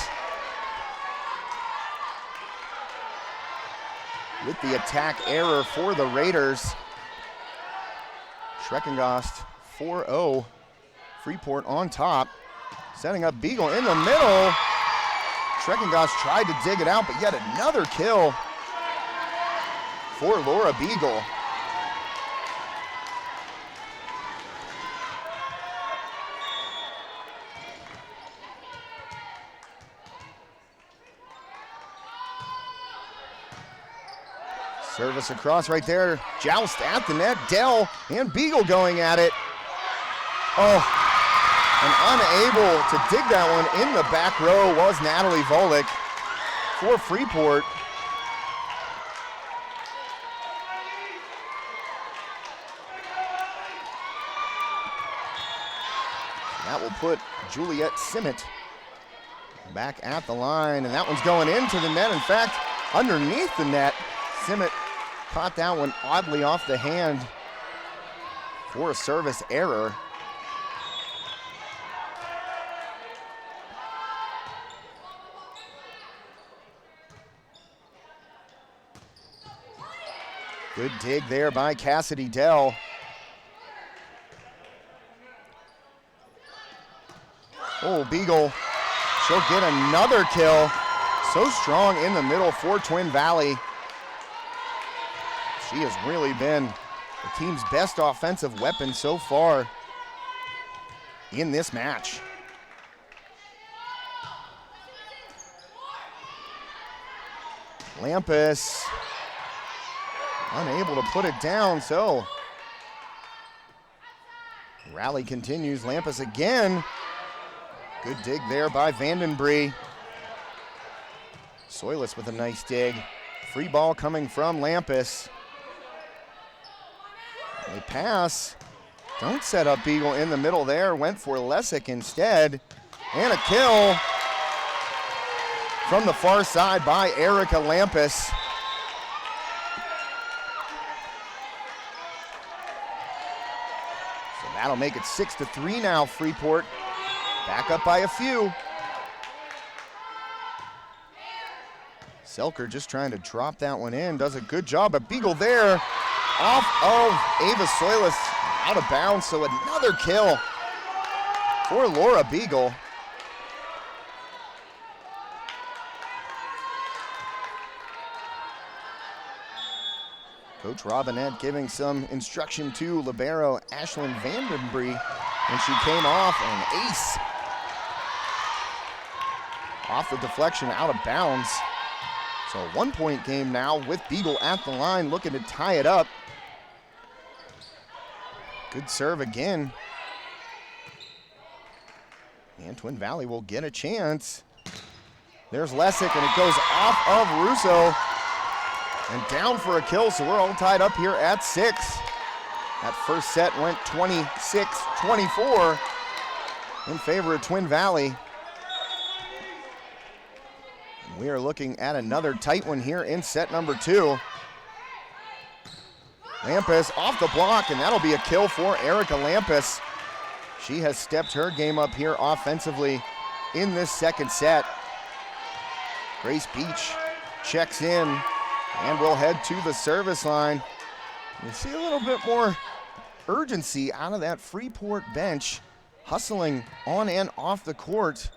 with the attack error for the Raiders. Schreckengoss 4-0. Freeport on top. Setting up Beagle in the middle. Schreckengoss tried to dig it out, but yet another kill for Laura Beagle. Service across right there. Joust at the net. Dell and Beagle going at it. Oh, and unable to dig that one in the back row was Natalie Volek for Freeport. That will put Juliet Simmet back at the line, and that one's going into the net. In fact, underneath the net. Simmet caught that one oddly off the hand for a service error. Good dig there by Cassidy Dell. Oh, Beagle, she'll get another kill. So strong in the middle for Twin Valley. She has really been the team's best offensive weapon so far in this match. Lampus unable to put it down, so rally continues. Lampus again. Good dig there by Vandenbree. Soilis with a nice dig. Free ball coming from Lampus. They pass. Don't set up Beagle in the middle there. Went for Lesick instead. And a kill from the far side by Erica Lampus. So that'll make it 6-3 now, Freeport. Back up by a few. Selker just trying to drop that one in. Does a good job, but Beagle there off of Ava Soilis, out of bounds, so another kill for Laura Beagle. Coach Robinette giving some instruction to libero Ashlyn Vandenbree, and she came off an ace. Off the deflection, out of bounds. So a 1-point game now with Beagle at the line, looking to tie it up. Good serve again. And Twin Valley will get a chance. There's Lesick, and it goes off of Russo. And down for a kill, so we're all tied up here at 6. That first set went 26-24 in favor of Twin Valley. And we are looking at another tight one here in set number 2. Lampus off the block, and that'll be a kill for Erica Lampus. She has stepped her game up here offensively in this second set. Grace Beach checks in and will head to the service line. You see a little bit more urgency out of that Freeport bench, hustling on and off the court.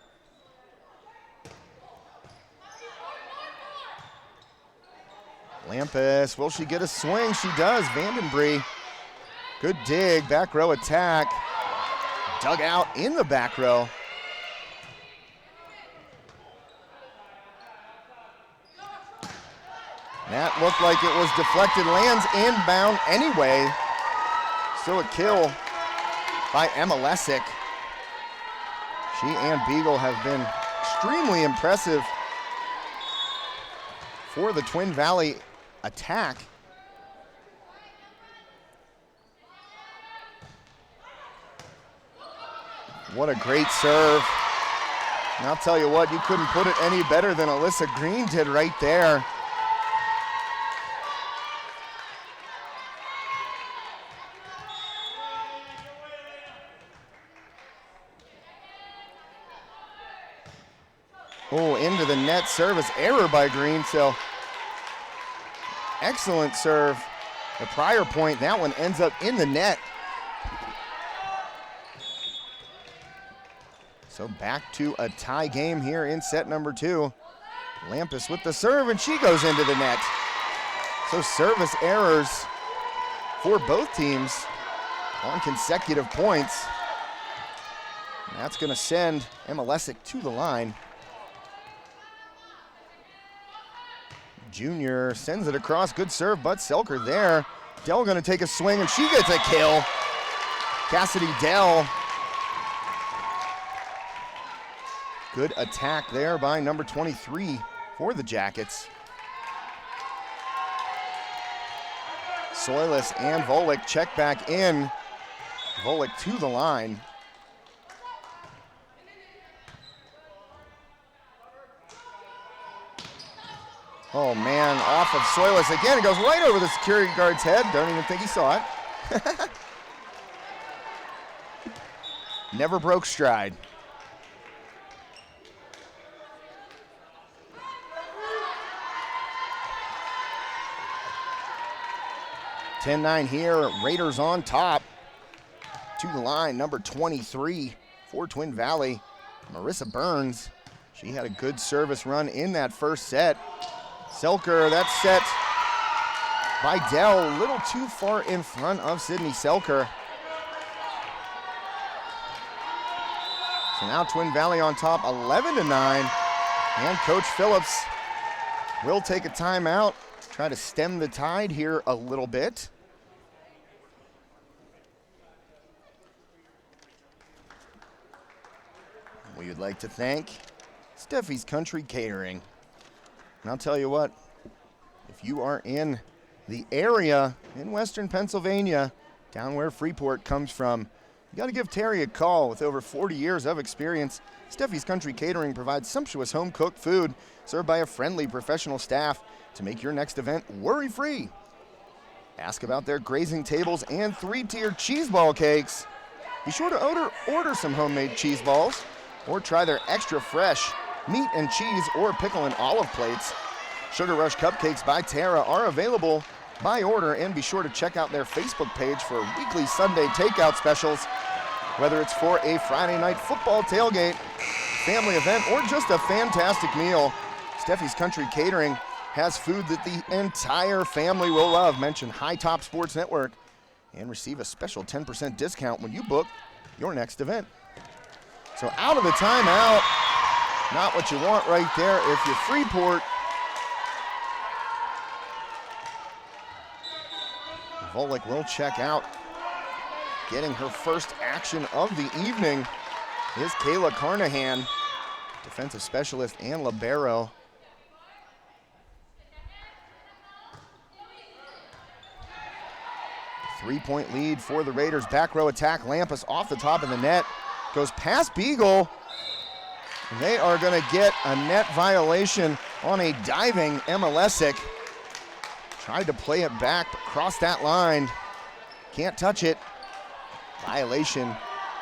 Lampus, will she get a swing? She does. Vandenbree, good dig, back row attack. Dug out in the back row. That looked like it was deflected, lands inbound anyway. Still a kill by Emma Lesick. She and Beagle have been extremely impressive for the Twin Valley attack. What a great serve. And I'll tell you what, you couldn't put it any better than Alyssa Green did right there. Oh, into the net, service error by Green, so excellent serve. The prior point, that one ends up in the net. So back to a tie game here in set number 2. Lampus with the serve, and she goes into the net. So service errors for both teams on consecutive points. And that's going to send Emma Lesick to the line. Junior sends it across, good serve, but Selker there. Dell gonna take a swing, and she gets a kill. Cassidy Dell. Good attack there by number 23 for the Jackets. Soilis and Volek check back in. Volek to the line. Oh man, off of Soilis again. It goes right over the security guard's head. Don't even think he saw it. Never broke stride. 10-9 here, Raiders on top. To the line, number 23 for Twin Valley, Marissa Burns. She had a good service run in that first set. Selker, that's set by Dell, a little too far in front of Sydney Selker. So now Twin Valley on top, 11-9. And Coach Phillips will take a timeout, try to stem the tide here a little bit. We would like to thank Steffi's Country Catering. And I'll tell you what, if you are in the area in Western Pennsylvania, down where Freeport comes from, you got to give Terry a call. With over 40 years of experience, Steffi's Country Catering provides sumptuous home-cooked food served by a friendly professional staff to make your next event worry-free. Ask about their grazing tables and 3-tiered cheese ball cakes. Be sure to order some homemade cheese balls or try their extra fresh meat and cheese or pickle and olive plates. Sugar Rush Cupcakes by Tara are available by order, and be sure to check out their Facebook page for weekly Sunday takeout specials. Whether it's for a Friday night football tailgate, family event, or just a fantastic meal, Steffi's Country Catering has food that the entire family will love. Mention High Top Sports Network and receive a special 10% discount when you book your next event. So out of the timeout, not what you want right there if you're Freeport. Volek will check out. Getting her first action of the evening is Kayla Carnahan, defensive specialist and libero. Three-point lead for the Raiders. Back row attack. Lampas off the top of the net. Goes past Beagle. And they are going to get a net violation on a diving Emma Lessick. Tried to play it back, but crossed that line. Can't touch it. Violation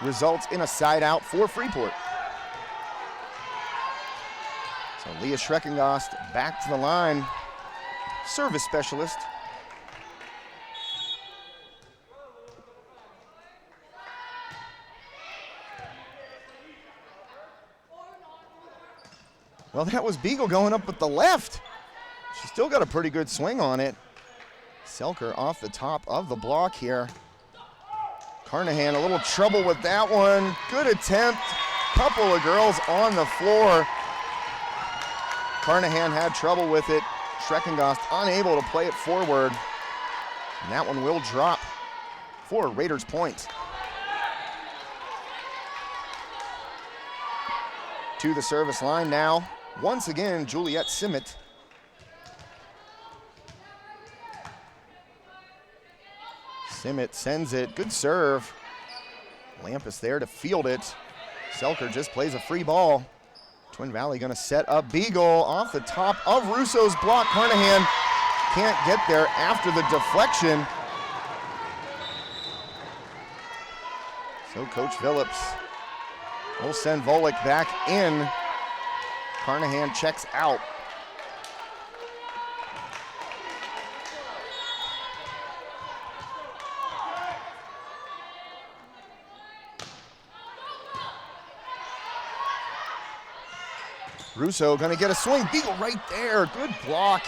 results in a side out for Freeport. So Leah Schreckengost back to the line. Service specialist. Well, that was Beagle going up with the left. She's still got a pretty good swing on it. Selker off the top of the block here. Carnahan a little trouble with that one. Good attempt. Couple of girls on the floor. Carnahan had trouble with it. Schreckengost unable to play it forward. And that one will drop for Raiders point. To the service line now. Once again, Juliet Simmet. Simmet sends it, good serve. Lampas there to field it. Selker just plays a free ball. Twin Valley gonna set up Beagle off the top of Russo's block. Carnahan can't get there after the deflection. So Coach Phillips will send Volek back in. Carnahan checks out. Russo gonna get a swing. Beagle right there. Good block.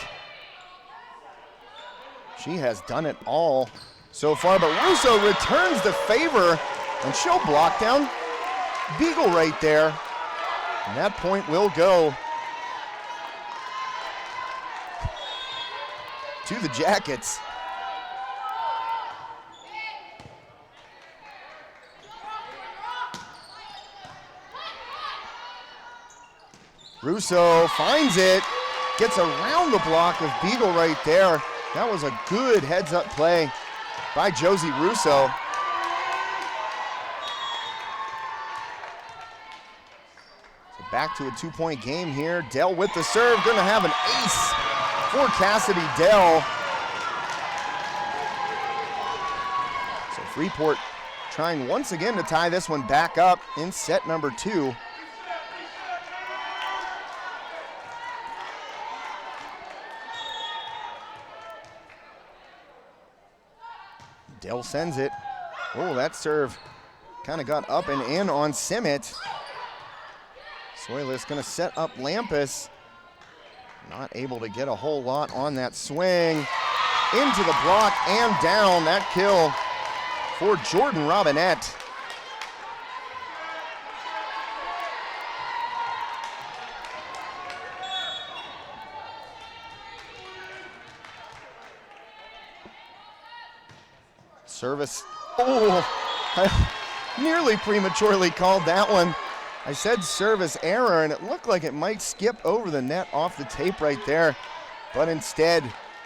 She has done it all so far, but Russo returns the favor, and she'll block down Beagle right there. And that point will go to the Jackets. Russo finds it, gets around the block of Beagle right there. That was a good heads-up play by Josie Russo. So back to a two-point game here. Dell with the serve, gonna have an ace for Cassidy Dell. So Freeport trying once again to tie this one back up in set number 2. Dell sends it. Oh, that serve kind of got up and in on Simmet. Soilis gonna set up Lampus. Not able to get a whole lot on that swing. Into the block and down. That kill for Jordan Robinette. Service. Oh, I nearly prematurely called that one. I said service error, and it looked like it might skip over the net off the tape right there, but instead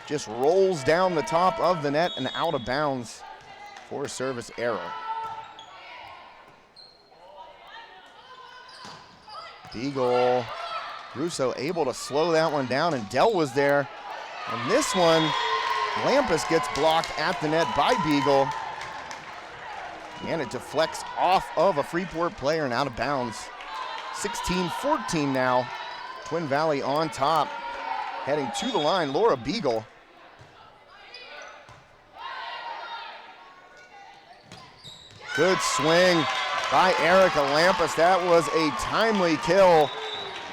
just rolls down the top of the net and out of bounds for a service error. Beagle, Russo able to slow that one down, and Dell was there. On this one, Lampus gets blocked at the net by Beagle, and it deflects off of a Freeport player and out of bounds. 16-14 now. Twin Valley on top. Heading to the line, Laura Beagle. Good swing by Erica Lampus. That was a timely kill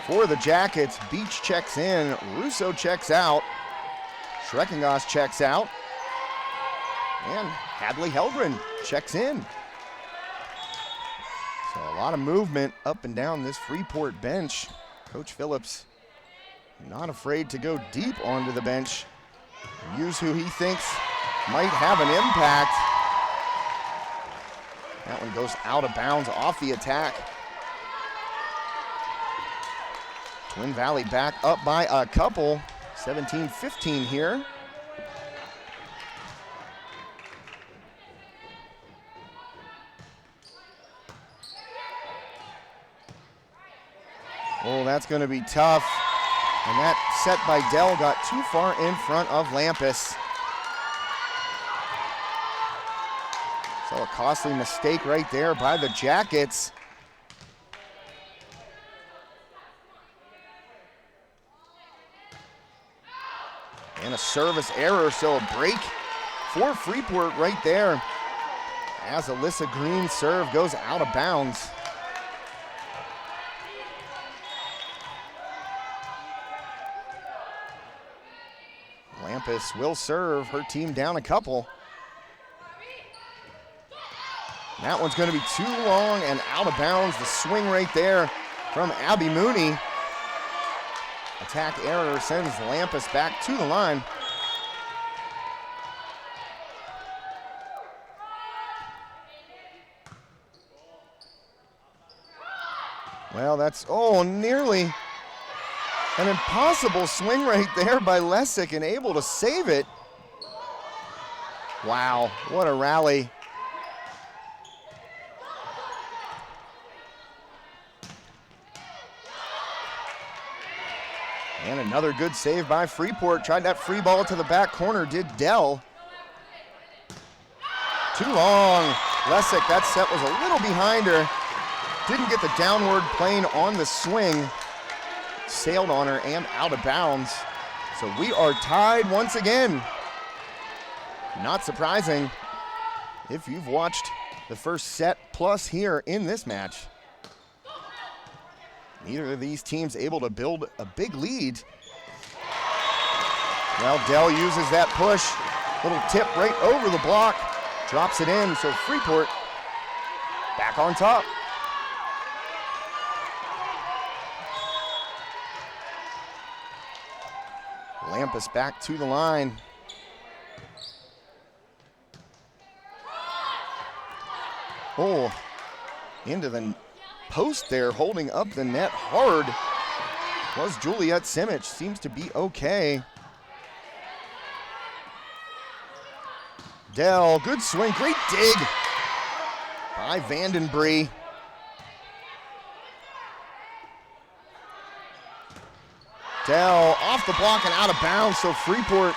for the Jackets. Beach checks in, Russo checks out, Schreckengoss checks out, and Hadley Heldren checks in. So a lot of movement up and down this Freeport bench. Coach Phillips not afraid to go deep onto the bench, use who he thinks might have an impact. That one goes out of bounds off the attack. Twin Valley back up by a couple. 17-15 here. Oh, that's going to be tough. And that set by Dell got too far in front of Lampus. So a costly mistake right there by the Jackets. And a service error, so a break for Freeport right there as Alyssa Green's serve goes out of bounds. Lampus will serve, her team down a couple. That one's going to be too long and out of bounds. The swing right there from Abby Mooney. Attack error sends Lampus back to the line. Well, that's, nearly an impossible swing right there by Lessick and able to save it. Wow, what a rally. And another good save by Freeport. Tried that free ball to the back corner, did Dell. Too long. Lessick, that set was a little behind her. Didn't get the downward plane on the swing. Sailed on her and out of bounds. So we are tied once again. Not surprising if you've watched the first set plus here in this match. Neither of these teams able to build a big lead. Well, Dell uses that push. Little tip right over the block. Drops it in, so Freeport back on top. Lampus back to the line. Oh, into the post there, holding up the net hard was Juliet Simic. Seems to be okay. Dell, good swing, great dig by Vandenbree. Dell off the block and out of bounds, so Freeport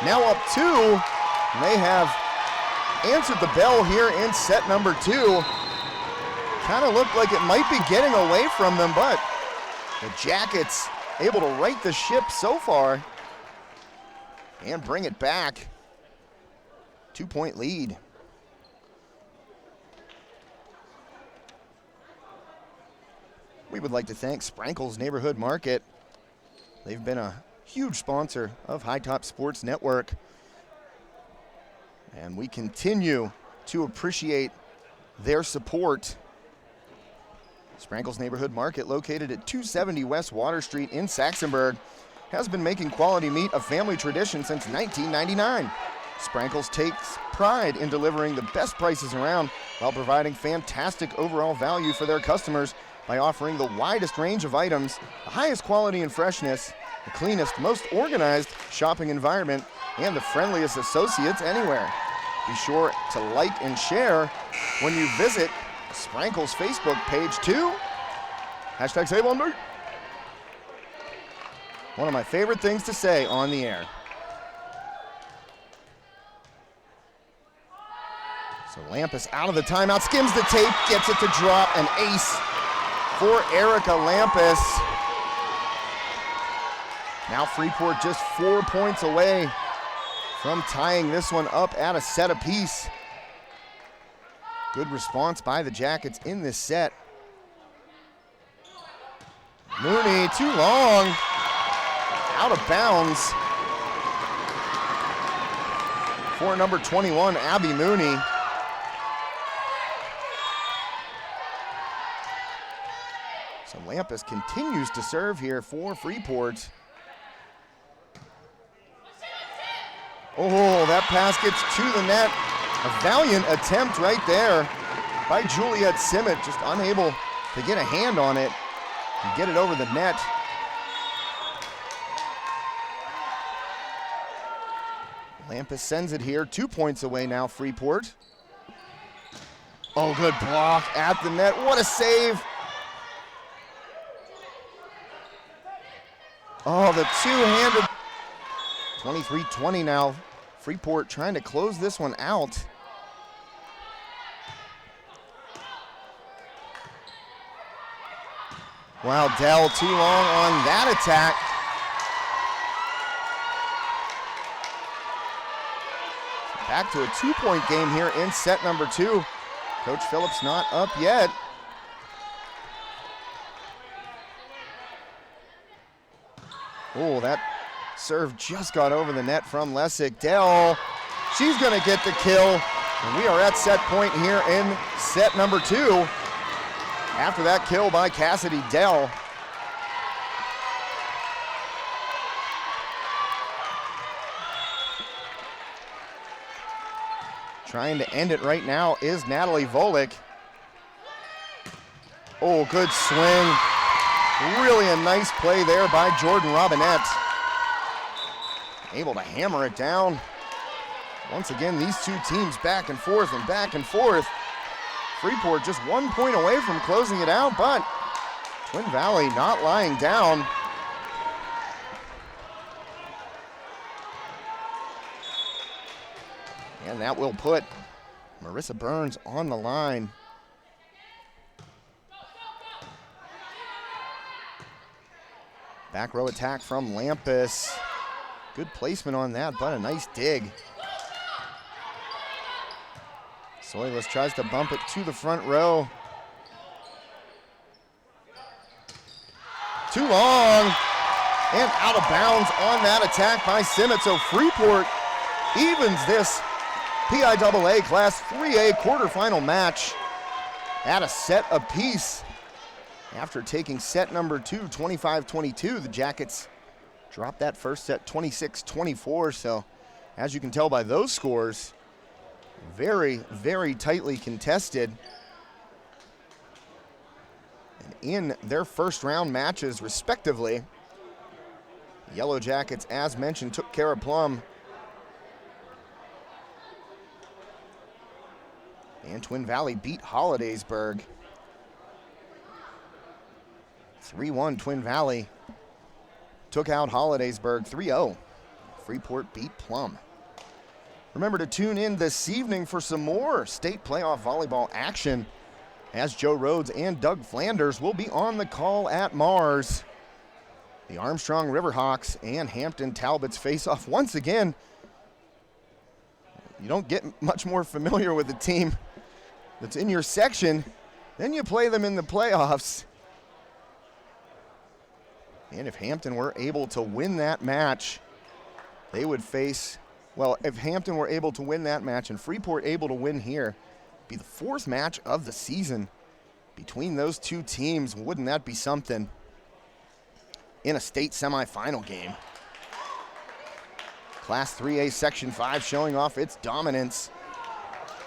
now up 2. They have answered the bell here in set number 2. Kind of looked like it might be getting away from them, but the Jackets able to right the ship so far and bring it back. 2-point lead. We would like to thank Sprankle's Neighborhood Market. They've been a huge sponsor of High Top Sports Network. And we continue to appreciate their support. Sprankle's Neighborhood Market, located at 270 West Water Street in Saxonburg, has been making quality meat a family tradition since 1999. Sprankle's takes pride in delivering the best prices around while providing fantastic overall value for their customers by offering the widest range of items, the highest quality and freshness, the cleanest, most organized shopping environment, and the friendliest associates anywhere. Be sure to like and share when you visit Sprankle's Facebook page too. Hashtag Save on Meat. One of my favorite things to say on the air. So Lampus out of the timeout, skims the tape, gets it to drop, an ace for Erica Lampus. Now Freeport just 4 points away from tying this one up at a set apiece. Good response by the Jackets in this set. Mooney, too long, out of bounds for number 21, Abby Mooney. So Lampus continues to serve here for Freeport. Oh, that pass gets to the net. A valiant attempt right there by Juliet Simmet, just unable to get a hand on it and get it over the net. Lampus sends it here, 2 points away now, Freeport. Oh, good block at the net. What a save. Oh, the two-handed. 23-20 now. Freeport trying to close this one out. Wow, Dell too long on that attack. Back to a 2-point game here in set number 2. Coach Phillips not up yet. Oh, that serve just got over the net from Lessig. Dell, she's gonna get the kill. And we are at set point here in set number 2. After that kill by Cassidy Dell. Trying to end it right now is Natalie Volick. Oh, good swing. Really a nice play there by Jordan Robinette. Able to hammer it down. Once again, these two teams back and forth and back and forth. Freeport just 1 point away from closing it out, but Twin Valley not lying down. And that will put Marissa Burns on the line. Back row attack from Lampus. Good placement on that, but a nice dig. Soilis tries to bump it to the front row. Too long, and out of bounds on that attack by Simmet. So Freeport evens this PIAA Class 3A quarterfinal match at a set apiece. After taking set number 2, 25-22, the Jackets dropped that first set 26-24. So as you can tell by those scores, very, very tightly contested. And in their first round matches, respectively, Yellowjackets, as mentioned, took care of Plum. And Twin Valley beat Hollidaysburg. 3-1 Twin Valley took out Hollidaysburg. 3-0 Freeport beat Plum. Remember to tune in this evening for some more state playoff volleyball action, as Joe Rhodes and Doug Flanders will be on the call at Mars. The Armstrong Riverhawks and Hampton Talbots face off once again. you don't get much more familiar with the team that's in your section, then you play them in the playoffs. And if Hampton were able to win that match, they would face, well, if Hampton were able to win that match and Freeport able to win here, it'd be the 4th match of the season between those two teams. Wouldn't that be something in a state semifinal game? Class 3A Section 5 showing off its dominance.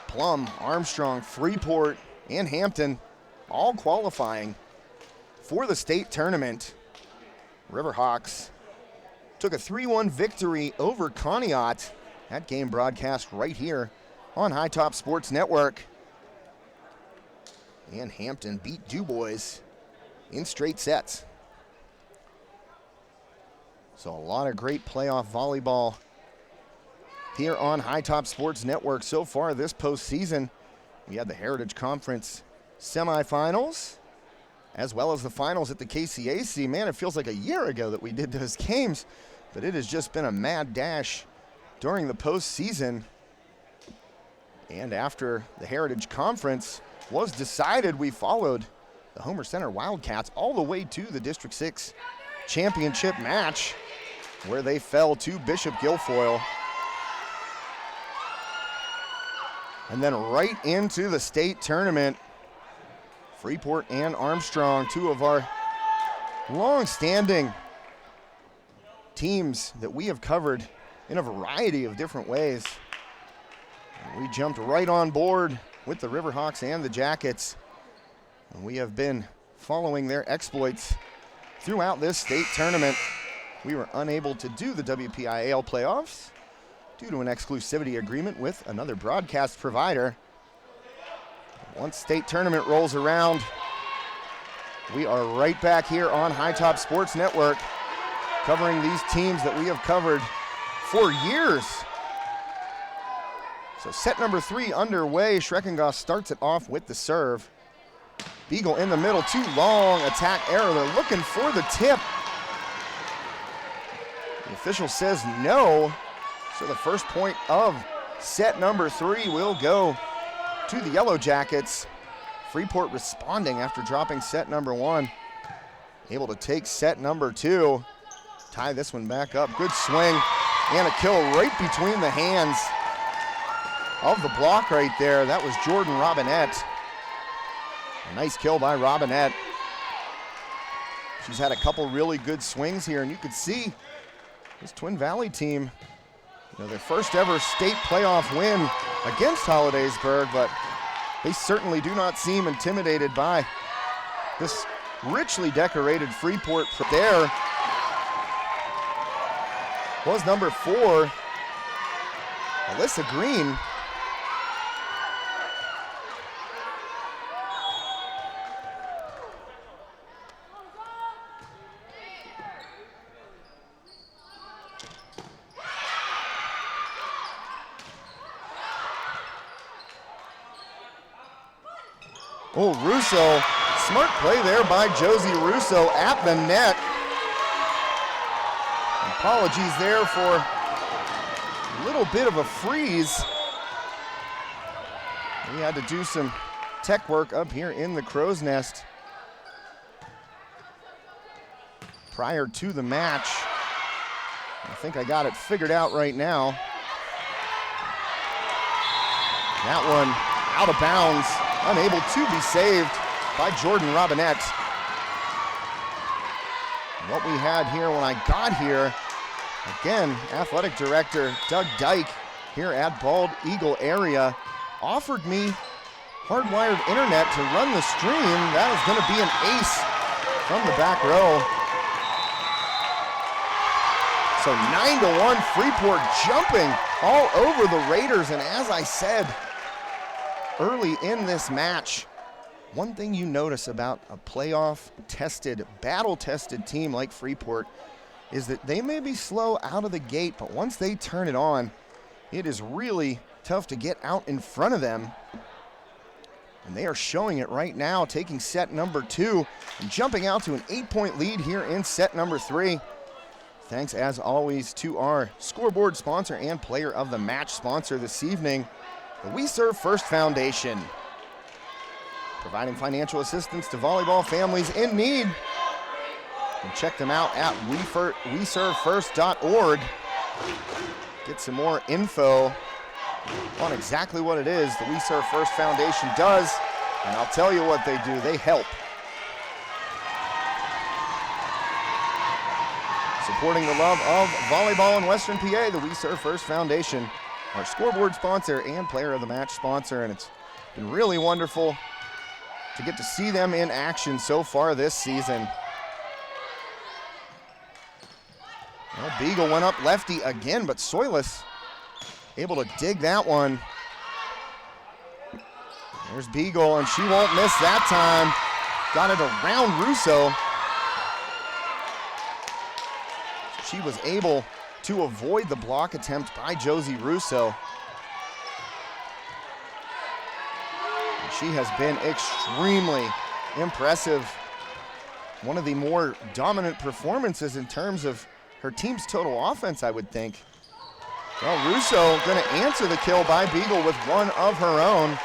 Plum, Armstrong, Freeport, and Hampton all qualifying for the state tournament. Riverhawks took a 3-1 victory over Conneaut. That game broadcast right here on High Top Sports Network. And Hampton beat DuBois in straight sets. So a lot of great playoff volleyball here on High Top Sports Network so far this postseason. We had the Heritage Conference semifinals, as well as the finals at the KCAC. Man, it feels like a year ago that we did those games, but it has just been a mad dash during the postseason. And after the Heritage Conference was decided, we followed the Homer Center Wildcats all the way to the District 6 championship match, where they fell to Bishop Guilfoyle. And then right into the state tournament. Freeport and Armstrong, two of our long-standing teams that we have covered in a variety of different ways. And we jumped right on board with the Riverhawks and the Jackets. And we have been following their exploits throughout this state tournament. We were unable to do the WPIAL playoffs due to an exclusivity agreement with another broadcast provider. Once state tournament rolls around, we are right back here on High Top Sports Network, covering these teams that we have covered for years. So set number 3 underway. Schreckengoss starts it off with the serve. Beagle in the middle, too long, attack error. They're looking for the tip. The official says no. So the first point of set number 3 will go to the Yellowjackets. Freeport responding after dropping set number 1. Able to take set number 2. Tie this one back up. Good swing and a kill right between the hands of the block right there. That was Jordan Robinette. A nice kill by Robinette. She's had a couple really good swings here, and you could see this Twin Valley team, their first ever state playoff win against Hollidaysburg, but they certainly do not seem intimidated by this richly decorated Freeport. There was number 4, Alyssa Green. Oh, Russo, smart play there by Josie Russo at the net. Apologies there for a little bit of a freeze. We had to do some tech work up here in the Crow's Nest prior to the match. I think I got it figured out right now. That one out of bounds, unable to be saved by Jordan Robinette. What we had here when I got here, again, Athletic Director Doug Dyke here at Bald Eagle area offered me hardwired internet to run the stream. That is going to be an ace from the back row. So 9-1 Freeport jumping all over the Raiders. And as I said early in this match, one thing you notice about a playoff-tested, battle-tested team like Freeport is that they may be slow out of the gate, but once they turn it on, it is really tough to get out in front of them. And they are showing it right now, taking set number 2 and jumping out to an 8-point lead here in set number 3. Thanks, as always, to our scoreboard sponsor and player of the match sponsor this evening, the We Serve First Foundation, providing financial assistance to volleyball families in need. And check them out at weservefirst.org. Get some more info on exactly what it is the We Serve First Foundation does, and I'll tell you what they do. They help. Supporting the love of volleyball in Western PA, the We Serve First Foundation, our scoreboard sponsor and player of the match sponsor, and it's been really wonderful to get to see them in action so far this season. Well, Beagle went up lefty again, but Soilis able to dig that one. There's Beagle, and she won't miss that time. Got it around Russo. She was able to avoid the block attempt by Josie Russo. And she has been extremely impressive. One of the more dominant performances in terms of her team's total offense, I would think. Well, Russo gonna answer the kill by Beagle with one of her own.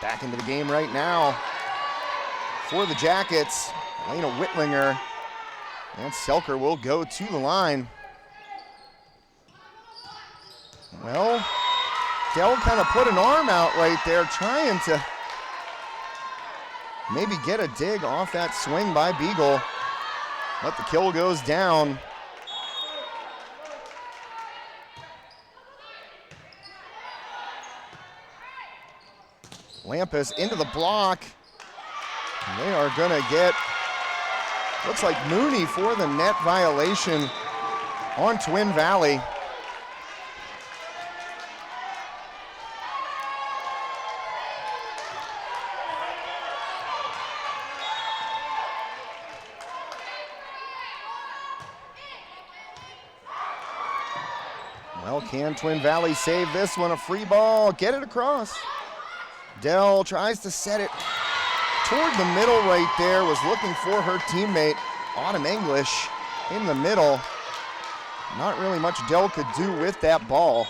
Back into the game right now for the Jackets. Elena Whitlinger and Selker will go to the line. Well, Dell kind of put an arm out right there, trying to maybe get a dig off that swing by Beagle, but the kill goes down. Lampus into the block. And they are gonna get, looks like Mooney for the net violation on Twin Valley. Well, can Twin Valley save this one? A free ball, get it across. Dell tries to set it toward the middle right there, was looking for her teammate, Autumn English, in the middle. Not really much Dell could do with that ball.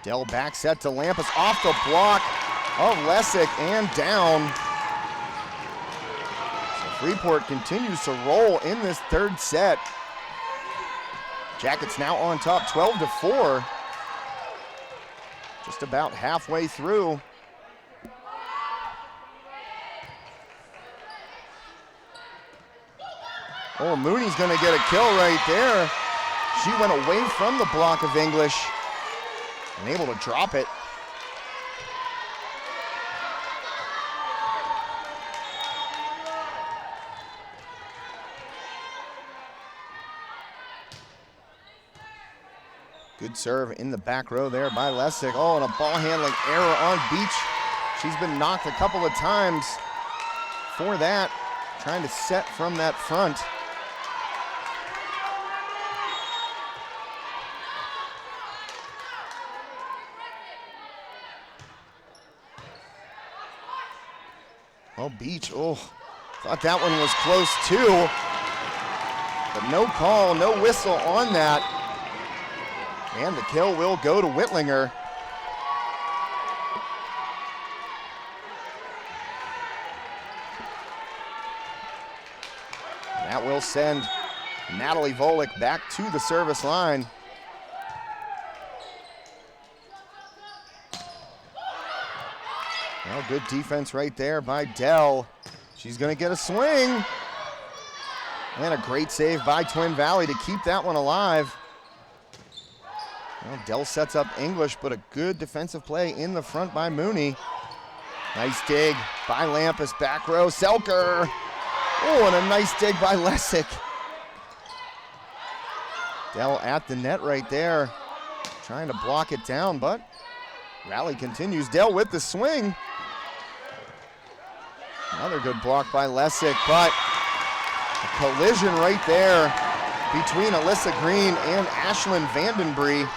Dell back set to Lampus, off the block of Lessick and down. Freeport continues to roll in this third set. Jackets now on top 12-4. Just about halfway through. Oh, Mooney's gonna get a kill right there. She went away from the block of English and able to drop it. Good serve in the back row there by Lessick. Oh, and a ball handling error on Beach. She's been knocked a couple of times for that. Trying to set from that front. Well, Beach, thought that one was close too. But no call, no whistle on that. And the kill will go to Whitlinger. That will send Natalie Volick back to the service line. Well, good defense right there by Dell. She's gonna get a swing. And a great save by Twin Valley to keep that one alive. Well, Dell sets up English, but a good defensive play in the front by Mooney. Nice dig by Lampus, back row, Selker. Oh, and a nice dig by Lessick. Dell at the net right there, trying to block it down, but rally continues. Dell with the swing. Another good block by Lessick, but a collision right there between Alyssa Green and Ashlyn Vandenbree.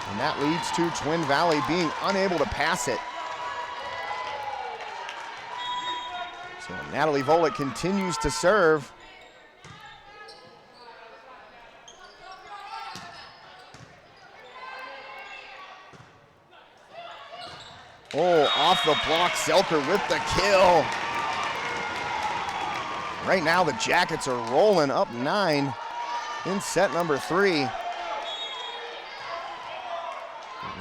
And that leads to Twin Valley being unable to pass it. So Natalie Volek continues to serve. Oh, off the block, Selker with the kill. Right now the Jackets are rolling up 9 in set number 3.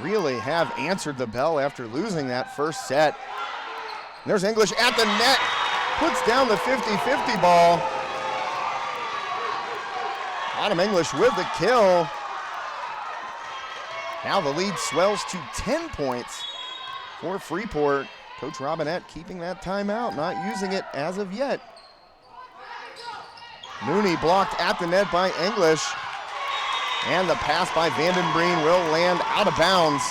Really have answered the bell after losing that first set. And there's English at the net, puts down the 50-50 ball. Autumn English with the kill. Now the lead swells to 10 points for Freeport. Coach Robinette keeping that timeout, not using it as of yet. Mooney blocked at the net by English. And the pass by Vandenbreen will land out of bounds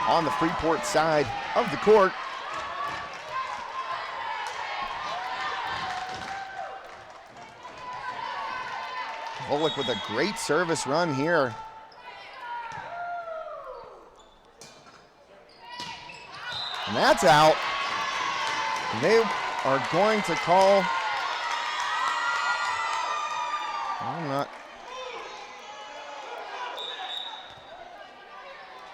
on the Freeport side of the court. Volek with a great service run here. And that's out. And they are going to call,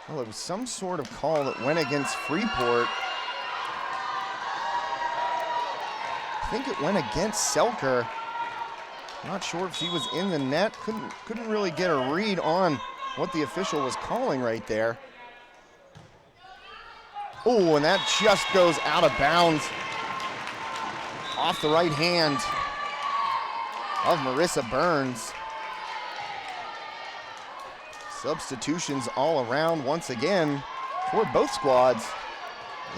well, it was some sort of call that went against Freeport. I think it went against Selker. Not sure if she was in the net. Couldn't really get a read on what the official was calling right there. Oh, and that just goes out of bounds off the right hand of Marissa Burns. Substitutions all around once again for both squads.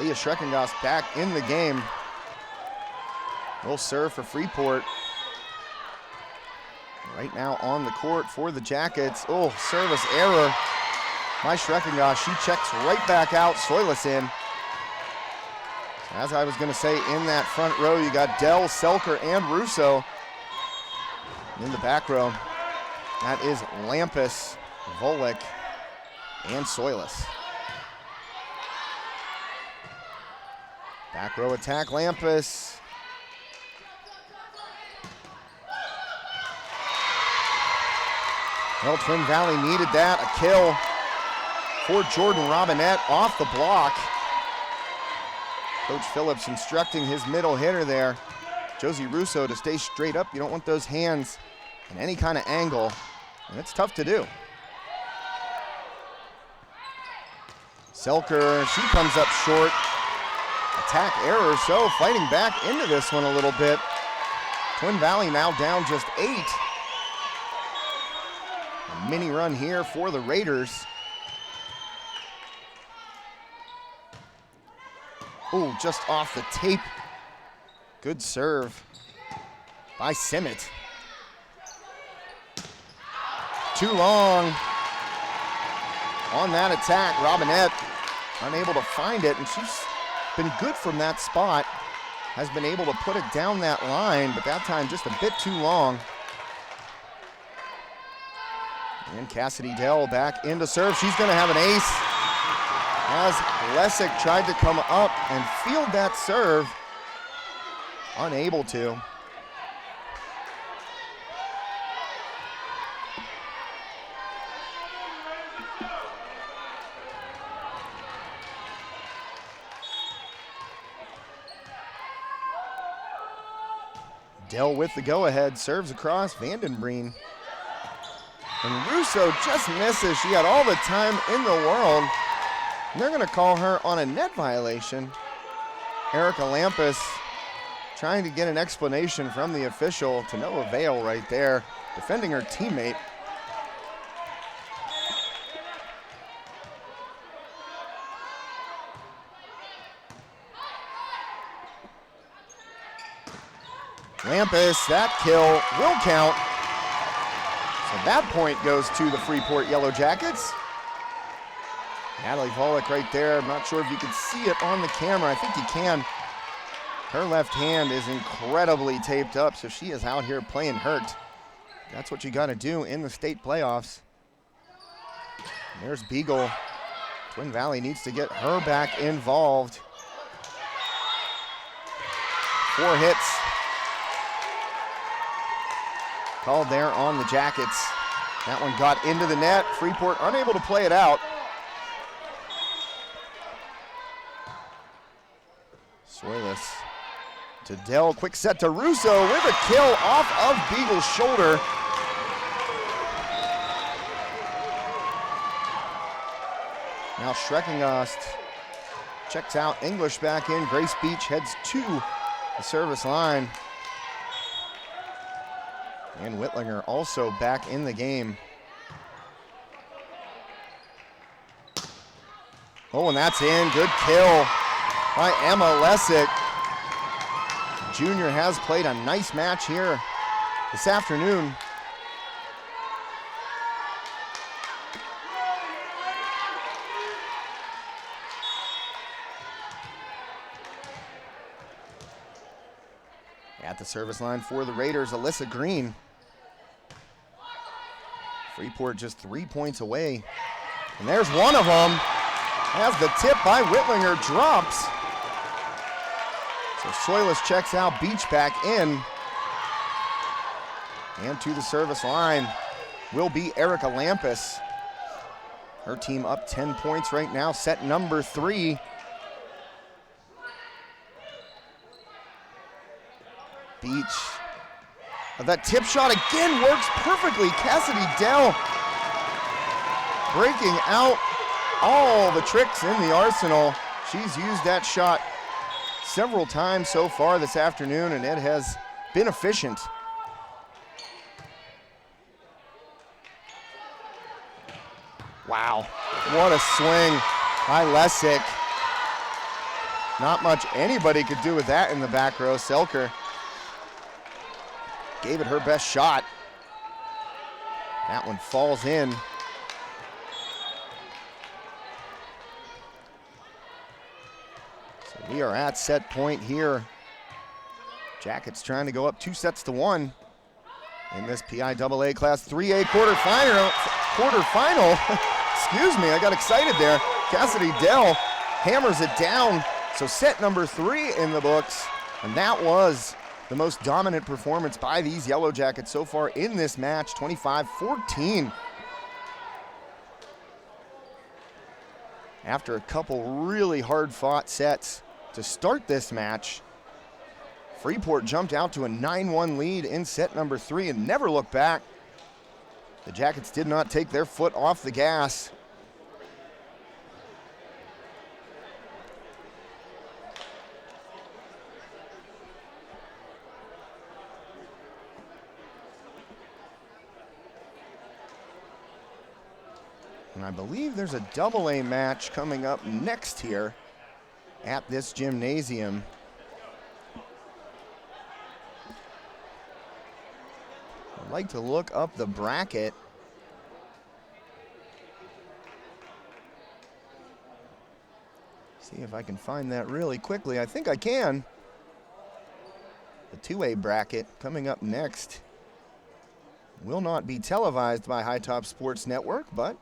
Leah Schreckengoss back in the game. Will serve for Freeport. Right now on the court for the Jackets. Oh, service error by Schreckengoss. She checks right back out. Soilis in. As I was going to say, in that front row, you got Dell, Selker, and Russo. In the back row, that is Lampus, Volek, and Soilis. Back row attack, Lampus. Well, Twin Valley needed that. A kill for Jordan Robinette off the block. Coach Phillips instructing his middle hitter there, Josie Russo, to stay straight up. You don't want those hands in any kind of angle, and it's tough to do. Selker, she comes up short. Attack error, so fighting back into this one a little bit. Twin Valley now down just 8. A mini run here for the Raiders. Oh, just off the tape. Good serve by Simmet. Too long on that attack. Robinette unable to find it, and she's been good from that spot. Has been able to put it down that line, but that time just a bit too long. And Cassidy Dell back into serve. She's going to have an ace. As Lessick tried to come up and field that serve, unable to. Dell with the go-ahead, serves across Vandenbreen. And Russo just misses. She had all the time in the world. And they're going to call her on a net violation. Erica Lampus trying to get an explanation from the official to no avail right there, defending her teammate. Lampus, that kill will count. So that point goes to the Freeport Yellowjackets. Natalie Volek right there. I'm not sure if you can see it on the camera. I think you can. Her left hand is incredibly taped up, so she is out here playing hurt. That's what you got to do in the state playoffs. And there's Beagle. Twin Valley needs to get her back involved. 4 hits called there on the Jackets. That one got into the net. Freeport unable to play it out. Soilis to Dell, quick set to Russo with a kill off of Beagle's shoulder. Now Schreckengast checks out, English back in. Grace Beach heads to the service line. And Whitlinger also back in the game. Oh, and that's in. Good kill by Emma Lessick. Junior has played a nice match here this afternoon. At the service line for the Raiders, Alyssa Green. Freeport just 3 points away. And there's one of them. As the tip by Whitlinger drops. So Soilis checks out, Beach back in. And to the service line will be Erica Lampus. Her team up 10 points right now, set number 3. Beach. That tip shot again works perfectly. Cassidy Dell breaking out all the tricks in the arsenal. She's used that shot several times so far this afternoon, and it has been efficient. Wow, what a swing by Lessick. Not much anybody could do with that in the back row. Selker gave it her best shot. That one falls in. So we are at set point here. Jackets trying to go up 2-1 in this PIAA Class 3A quarterfinal. Excuse me, I got excited there. Cassidy Dell hammers it down. So set number 3 in the books, and that was the most dominant performance by these Yellowjackets so far in this match, 25-14. After a couple really hard-fought sets to start this match, Freeport jumped out to a 9-1 lead in set number 3 and never looked back. The Jackets did not take their foot off the gas. And I believe there's a AA match coming up next here at this gymnasium. I'd like to look up the bracket. See if I can find that really quickly. I think I can. The 2A bracket coming up next will not be televised by High Top Sports Network, but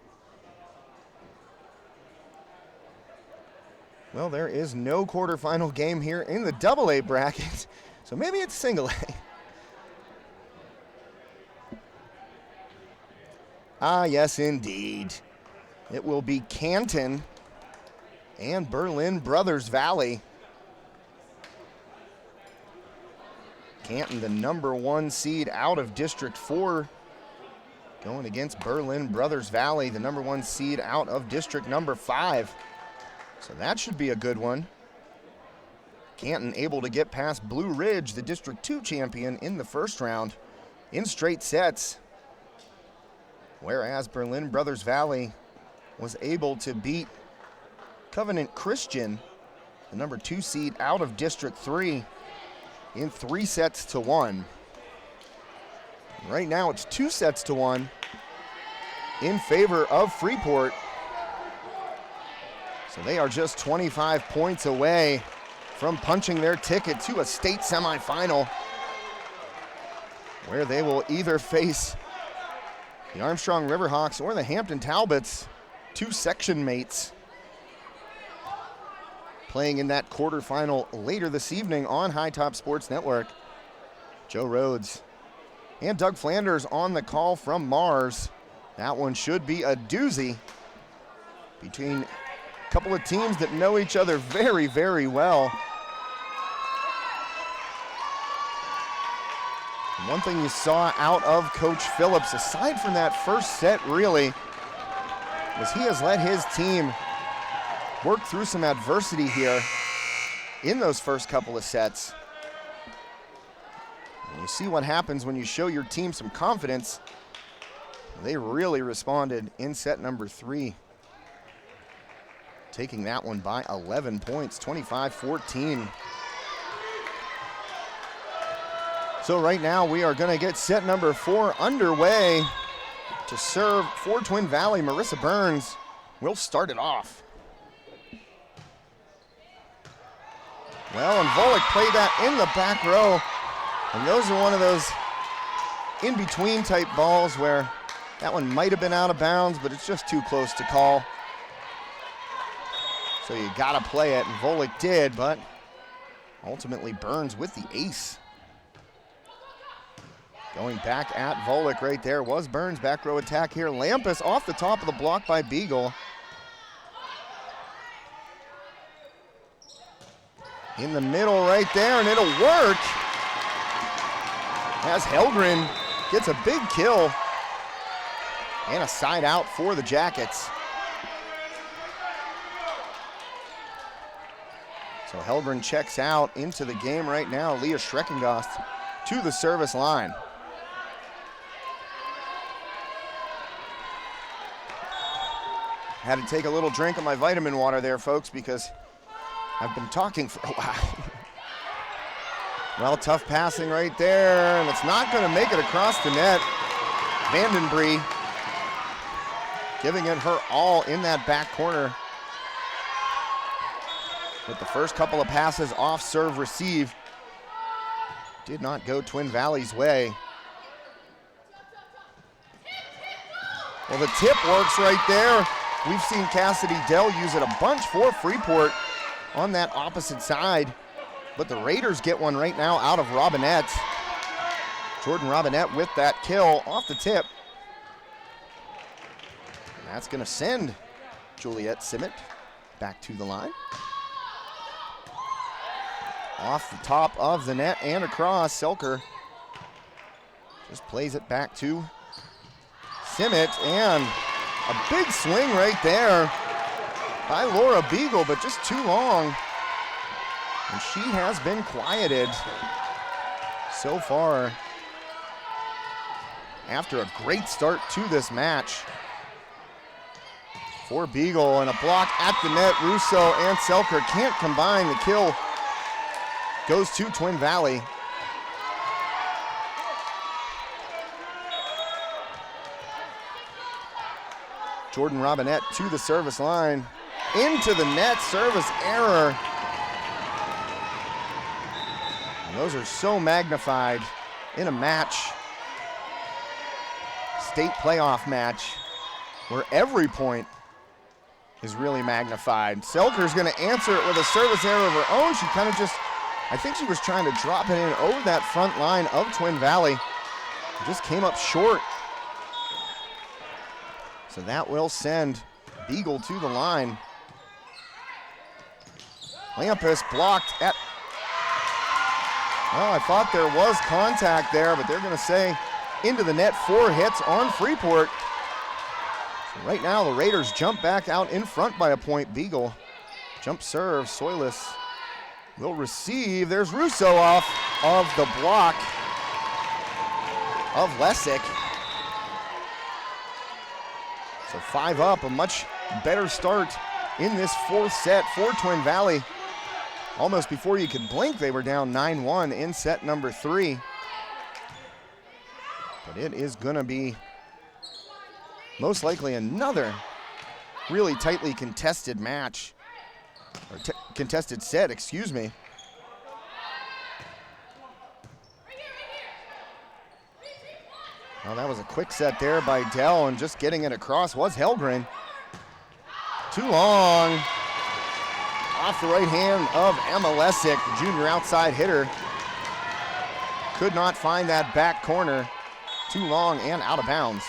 well, there is no quarterfinal game here in the AA bracket, so maybe it's single A. Ah, yes, indeed. It will be Canton and Berlin Brothers Valley. Canton, the number 1 seed out of District 4, going against Berlin Brothers Valley, the number 1 seed out of District number 5. So that should be a good one. Canton able to get past Blue Ridge, the District 2 champion, in the first round in straight sets. Whereas Berlin Brothers Valley was able to beat Covenant Christian, the number 2 seed out of District 3, in 3-1. Right now it's 2-1 in favor of Freeport. So they are just 25 points away from punching their ticket to a state semifinal. where they will either face the Armstrong Riverhawks or the Hampton Talbots, two section mates, playing in that quarterfinal later this evening on High Top Sports Network. Joe Rhodes and Doug Flanders on the call from Mars. That one should be a doozy between a couple of teams that know each other very, very well. One thing you saw out of Coach Phillips, aside from that first set really, was he has let his team work through some adversity here in those first couple of sets. And you see what happens when you show your team some confidence. They really responded in set number 3, taking that one by 11 points, 25-14. So right now we are going to get set number 4 underway. To serve for Twin Valley, Marissa Burns will start it off. Well, and Volek played that in the back row. And those are one of those in-between type balls where that one might have been out of bounds, but it's just too close to call. So you gotta play it, and Volek did, but ultimately Burns with the ace. Going back at Volek right there was Burns. Back row attack here. Lampus off the top of the block by Beagle. In the middle right there, and it'll work. As Helgren gets a big kill. And a side out for the Jackets. So Helgren checks out into the game right now. Leah Schreckengast to the service line. Had to take a little drink of my vitamin water there, folks, because I've been talking for a while. Well, tough passing right there, and it's not going to make it across the net. Vandenbree giving it her all in that back corner. But the first couple of passes off serve receive did not go Twin Valley's way. Well, the tip works right there. We've seen Cassidy Dell use it a bunch for Freeport on that opposite side. But the Raiders get one right now out of Robinette. Jordan Robinette with that kill off the tip. And that's going to send Juliette Simmet back to the line. Off the top of the net and across. Selker just plays it back to Simmet, and a big swing right there by Laura Beagle, but just too long. And she has been quieted so far after a great start to this match. For Beagle, and a block at the net. Russo and Selker can't combine. The kill goes to Twin Valley. Jordan Robinette to the service line. Into the net, service error. And those are so magnified in a match, state playoff match, where every point is really magnified. Selker's gonna answer it with a service error of her own. She kind of just, I think she was trying to drop it in over that front line of Twin Valley. Just came up short. So that will send Beagle to the line. Lampus blocked at, well, I thought there was contact there, but they're gonna say into the net. 4 hits on Freeport. So right now the Raiders jump back out in front by a point. Beagle, jump serve, Soilis will receive. There's Russo off of the block of Lessick. So 5 up, a much better start in this 4th set for Twin Valley. Almost before you could blink, they were down 9-1 in set number 3. But it is gonna be most likely another really tightly contested match, or contested set, excuse me. Well, that was a quick set there by Dell, and just getting it across was Helgren. Too long. Off the right hand of Emma Lessick, the junior outside hitter. Could not find that back corner. Too long and out of bounds.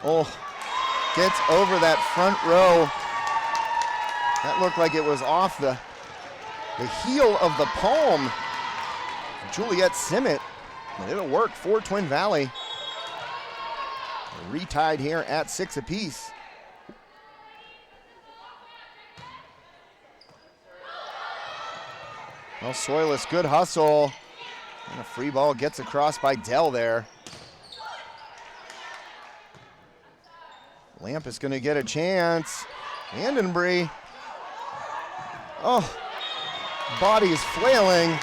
Oh, gets over that front row. That looked like it was off the heel of the palm. Juliet Simmet, but it'll work for Twin Valley. Retied here at 6 apiece. Well, Soilis, good hustle. And a free ball gets across by Dell there. Lamp is gonna get a chance. Vandenbree. Oh, body is flailing.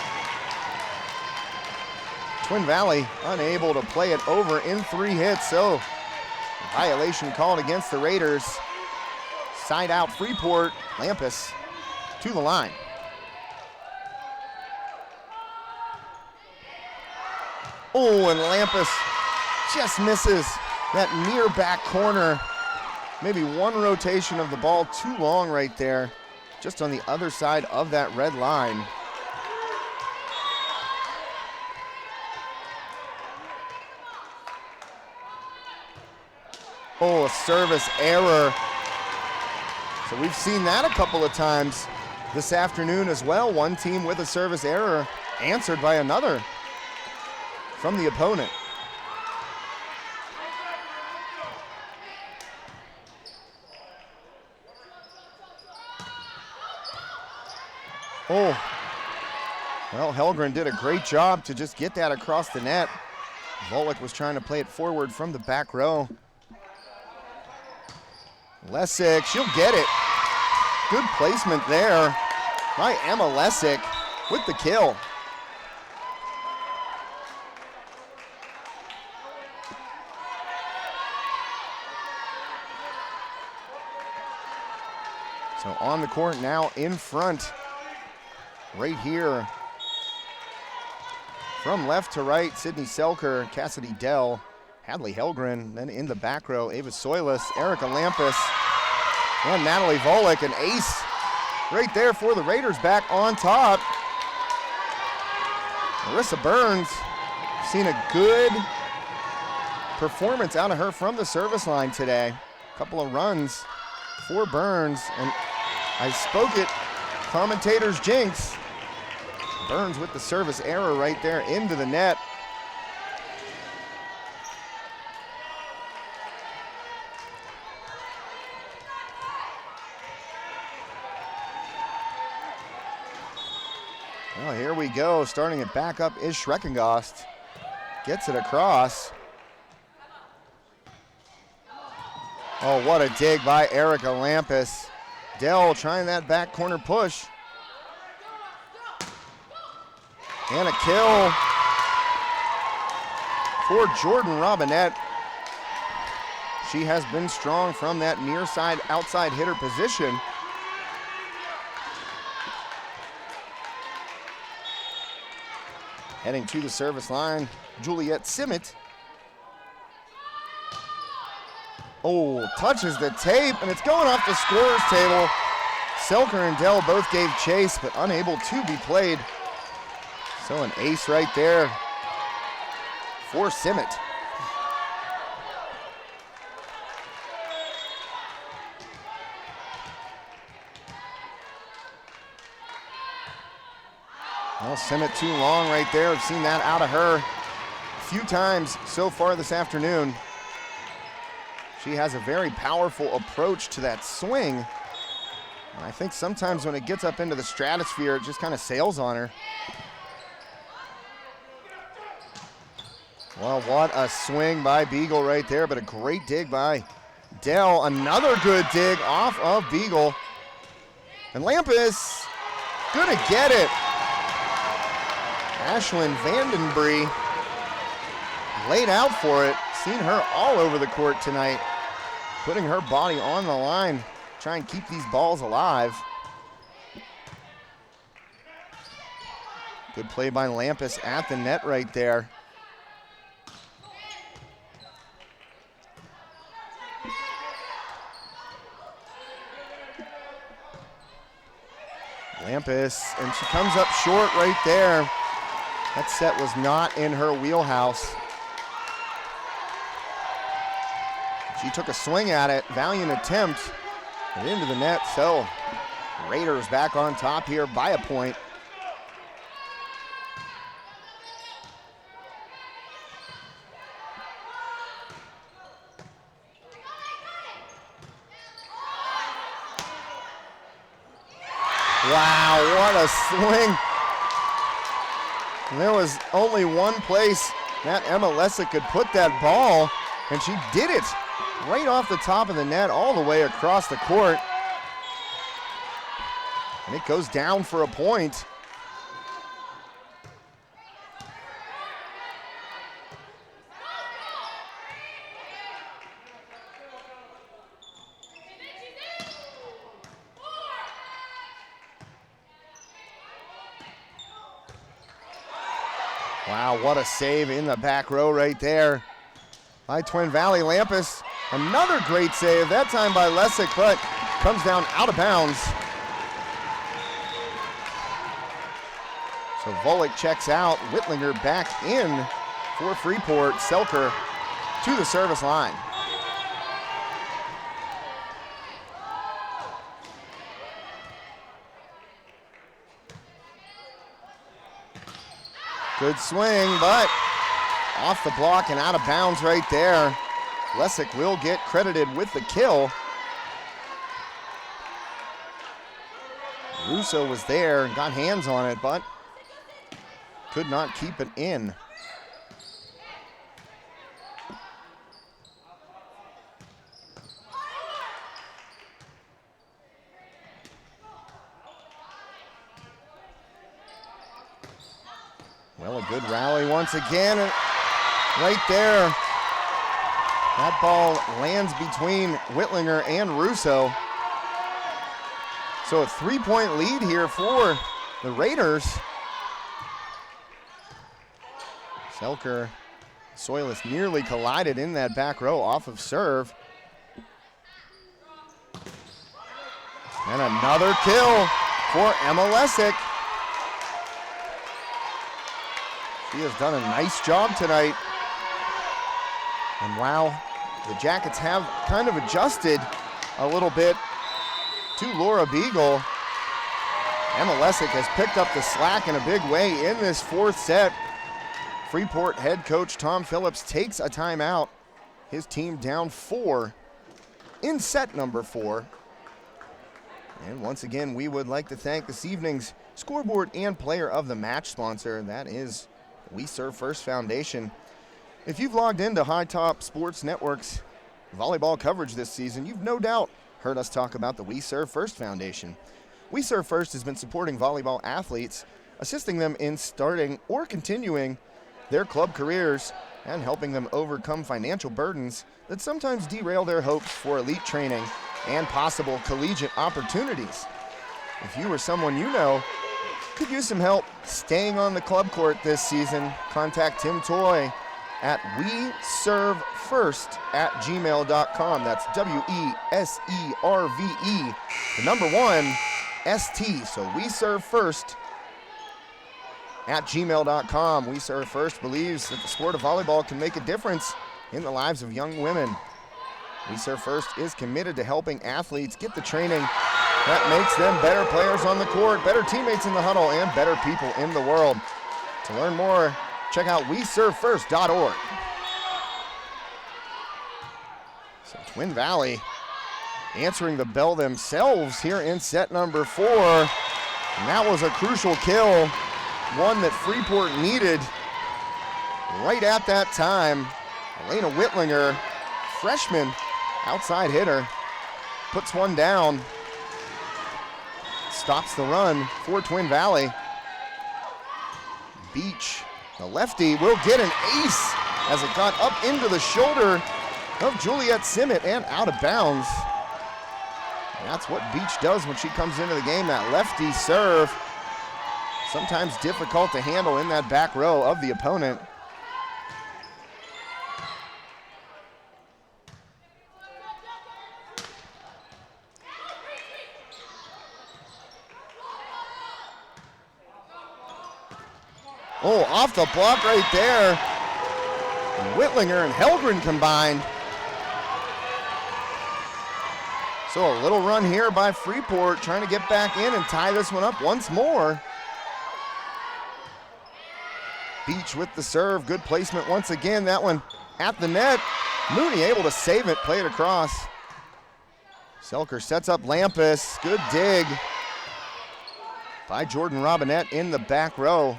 Twin Valley unable to play it over in 3 hits, so violation called against the Raiders. Side out Freeport, Lampus to the line. Oh, and Lampus just misses that near back corner. Maybe one rotation of the ball too long right there, just on the other side of that red line. Oh, a service error. So we've seen that a couple of times this afternoon as well. One team with a service error answered by another from the opponent. Oh, well, Helgren did a great job to just get that across the net. Volek was trying to play it forward from the back row. Lessick, she'll get it. Good placement there by Emma Lessick with the kill. So on the court now in front. Right here, from left to right, Sydney Selker, Cassidy Dell, Hadley Helgren, then in the back row, Ava Soilis, Erica Lampus, and Natalie Volek, an ace right there for the Raiders back on top. Marissa Burns, seen a good performance out of her from the service line today. A couple of runs for Burns, and I spoke it, commentator's jinx. Burns with the service error right there into the net. Well, here we go. Starting it back up is Schreckengost. Gets it across. Oh, what a dig by Erica Lampus. Dell trying that back corner push. And a kill for Jordan Robinette. She has been strong from that near side outside hitter position. Heading to the service line, Juliet Simmet. Oh, touches the tape, and it's going off the scorer's table. Selker and Dell both gave chase, but unable to be played. So an ace right there for Simmet. Well, Simmet too long right there. I've seen that out of her a few times so far this afternoon. She has a very powerful approach to that swing. And I think sometimes when it gets up into the stratosphere, it just kind of sails on her. Well, what a swing by Beagle right there, but a great dig by Dell. Another good dig off of Beagle. And Lampus gonna get it. Ashlyn Vandenbree laid out for it. Seen her all over the court tonight, putting her body on the line, try and keep these balls alive. Good play by Lampus at the net right there. Lampus, and she comes up short right there. That set was not in her wheelhouse. She took a swing at it, valiant attempt, but into the net, so Raiders back on top here by a point. Wow, what a swing. And there was only one place that Emma Lessick could put that ball, and she did it right off the top of the net all the way across the court. And it goes down for a point. Wow, what a save in the back row right there by Twin Valley. Lampus, another great save, that time by Lessick, but comes down out of bounds. So Volek checks out, Whitlinger back in for Freeport. Selker to the service line. Good swing, but off the block and out of bounds right there. Lessick will get credited with the kill. Russo was there and got hands on it, but could not keep it in. Well, a good rally once again, right there. That ball lands between Whitlinger and Russo. So a 3-point lead here for the Raiders. Selker, Soilis nearly collided in that back row off of serve. And another kill for Emma Lessick. She has done a nice job tonight. And wow, the Jackets have kind of adjusted a little bit to Laura Beagle. Emma Lessick has picked up the slack in a big way in this fourth set. Freeport head coach Tom Phillips takes a timeout. His team down 4 in set number 4. And once again, we would like to thank this evening's scoreboard and player of the match sponsor. That is We Serve First Foundation. If you've logged into High Top Sports Network's volleyball coverage this season, you've no doubt heard us talk about the We Serve First Foundation. We Serve First has been supporting volleyball athletes, assisting them in starting or continuing their club careers and helping them overcome financial burdens that sometimes derail their hopes for elite training and possible collegiate opportunities. If you or someone you know could use some help staying on the club court this season, contact Tim Toy at weservefirst@gmail.com. That's WESERVE, the number 1 ST. So We Serve First at gmail.com. We Serve First believes that the sport of volleyball can make a difference in the lives of young women. We Serve First is committed to helping athletes get the training that makes them better players on the court, better teammates in the huddle, and better people in the world. To learn more, check out weservefirst.org. So Twin Valley answering the bell themselves here in set number 4. And that was a crucial kill, one that Freeport needed right at that time. Elena Whitlinger, freshman, outside hitter, puts one down, stops the run for Twin Valley. Beach, the lefty, will get an ace as it got up into the shoulder of Juliet Simmet and out of bounds. And that's what Beach does when she comes into the game, that lefty serve. Sometimes difficult to handle in that back row of the opponent. Oh, off the block right there. Whitlinger and Helgren combined. So a little run here by Freeport, trying to get back in and tie this one up once more. Beach with the serve, good placement once again. That one at the net. Mooney able to save it, play it across. Selker sets up Lampus, good dig by Jordan Robinette in the back row.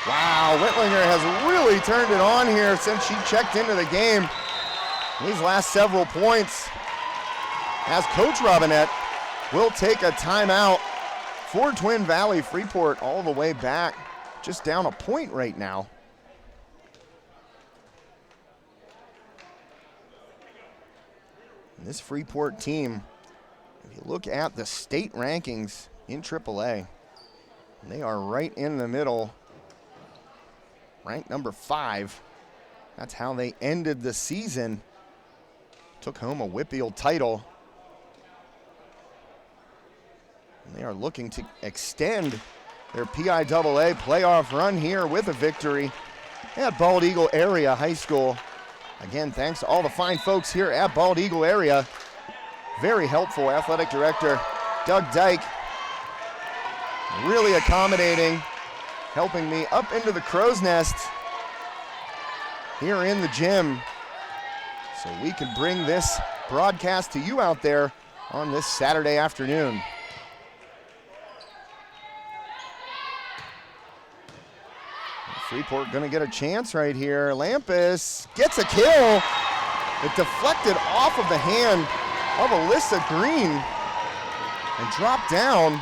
Wow, Whitlinger has really turned it on here since she checked into the game. These last several points, as Coach Robinette will take a timeout for Twin Valley. Freeport all the way back, just down a point right now. And this Freeport team, if you look at the state rankings in AAA, they are right in the middle. Ranked number 5. That's how they ended the season. Took home a Whitfield title. And they are looking to extend their PIAA playoff run here with a victory at Bald Eagle Area High School. Again, thanks to all the fine folks here at Bald Eagle Area. Very helpful. Athletic Director Doug Dyke, really accommodating, helping me up into the crow's nest here in the gym so we can bring this broadcast to you out there on this Saturday afternoon. Freeport gonna get a chance right here. Lampus gets a kill. It deflected off of the hand of Alyssa Green and dropped down.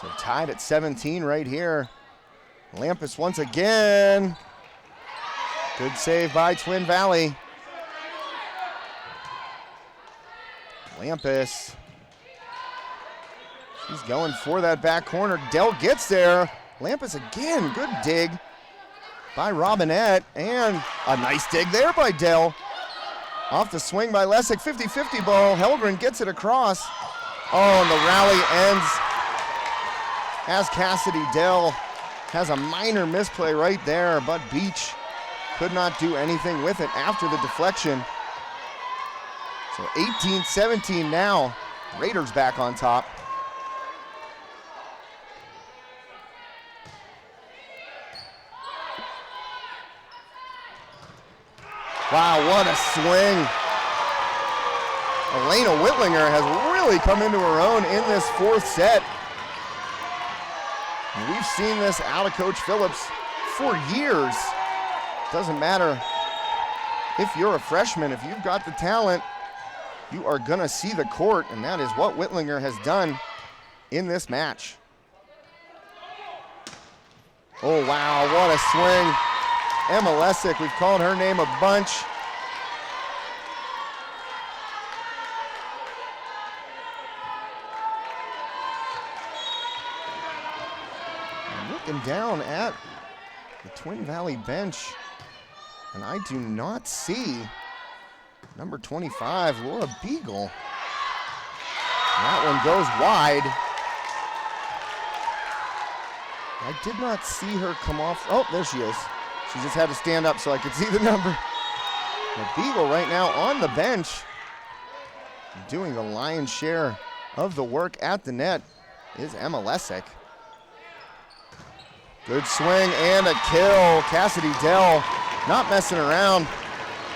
So tied at 17 right here. Lampus once again. Good save by Twin Valley. Lampus. She's going for that back corner. Dell gets there. Lampus again. Good dig by Robinette. And a nice dig there by Dell. Off the swing by Lessig. 50-50 ball. Helgren gets it across. Oh, and the rally ends as Cassidy Dell has a minor misplay right there, but Beach could not do anything with it after the deflection. So 18-17 now. Raiders back on top. Wow, what a swing. Elena Whitlinger has really come into her own in this fourth set. And we've seen this out of Coach Phillips for years. Doesn't matter if you're a freshman, if you've got the talent, you are gonna see the court, and that is what Whitlinger has done in this match. Oh wow, what a swing. Emma Lessig, we've called her name a bunch. Looking down at the Twin Valley bench, and I do not see number 25, Laura Beagle. That one goes wide. I did not see her come off. Oh, there she is. She just had to stand up so I could see the number. But Beagle right now on the bench, doing the lion's share of the work at the net is Emma Lessig. Good swing and a kill. Cassidy Dell not messing around.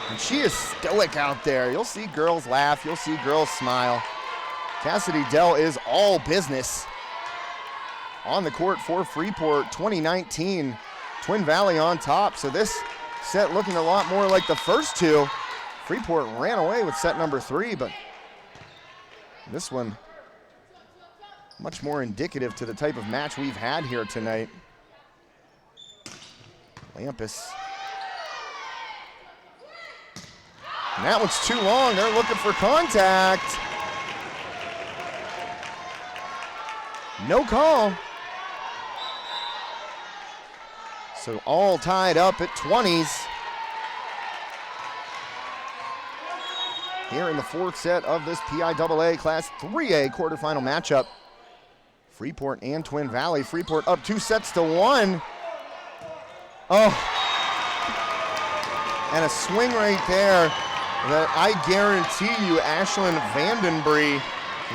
And she is stoic out there. You'll see girls laugh. You'll see girls smile. Cassidy Dell is all business on the court for Freeport. 2019, Twin Valley on top. So this Set looking a lot more like the first two. Freeport ran away with set number 3, but this one much more indicative to the type of match we've had here tonight. Lampus. And that one's too long. They're looking for contact. No call. So all tied up at 20s. Here in the 4th set of this PIAA Class 3A quarterfinal matchup. Freeport and Twin Valley. Freeport up 2-1. Oh. And a swing right there that I guarantee you Ashlyn Vandenbree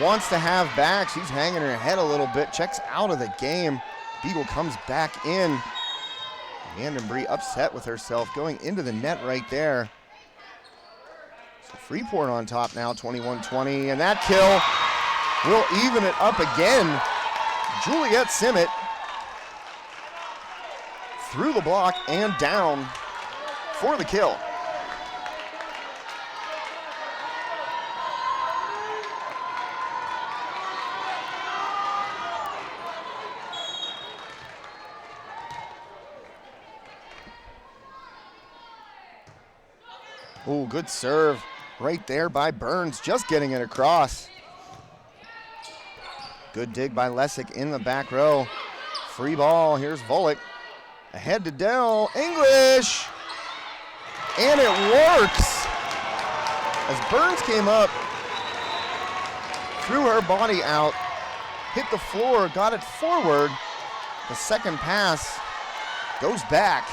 wants to have back. She's hanging her head a little bit, checks out of the game. Beagle comes back in. Vandenbree upset with herself going into the net right there. So Freeport on top now, 21-20, and that kill will even it up again. Juliet Simmet through the block and down for the kill. Oh, good serve right there by Burns, just getting it across. Good dig by Lessick in the back row. Free ball, here's Volek. Ahead to Dell, English! And it works! As Burns came up, threw her body out, hit the floor, got it forward. The second pass goes back.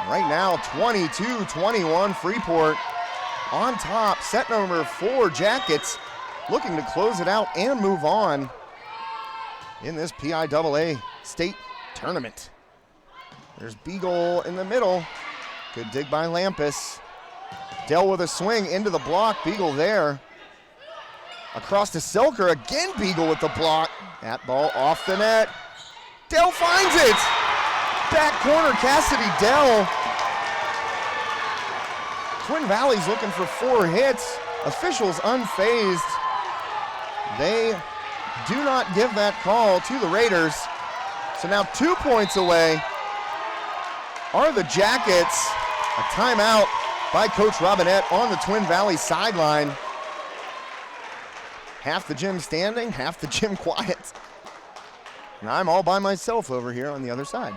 Right now, 22-21 Freeport on top. Set number 4, Jackets looking to close it out and move on in this PIAA state tournament. There's Beagle in the middle. Good dig by Lampus. Dell with a swing into the block. Beagle there. Across to Selker. Again, Beagle with the block. That ball off the net. Dell finds it. Back corner, Cassidy Dell. Twin Valley's looking for 4 hits. Officials unfazed. They do not give that call to the Raiders. So now 2 points away are the Jackets. A timeout by Coach Robinette on the Twin Valley sideline. Half the gym standing, half the gym quiet. And I'm all by myself over here on the other side.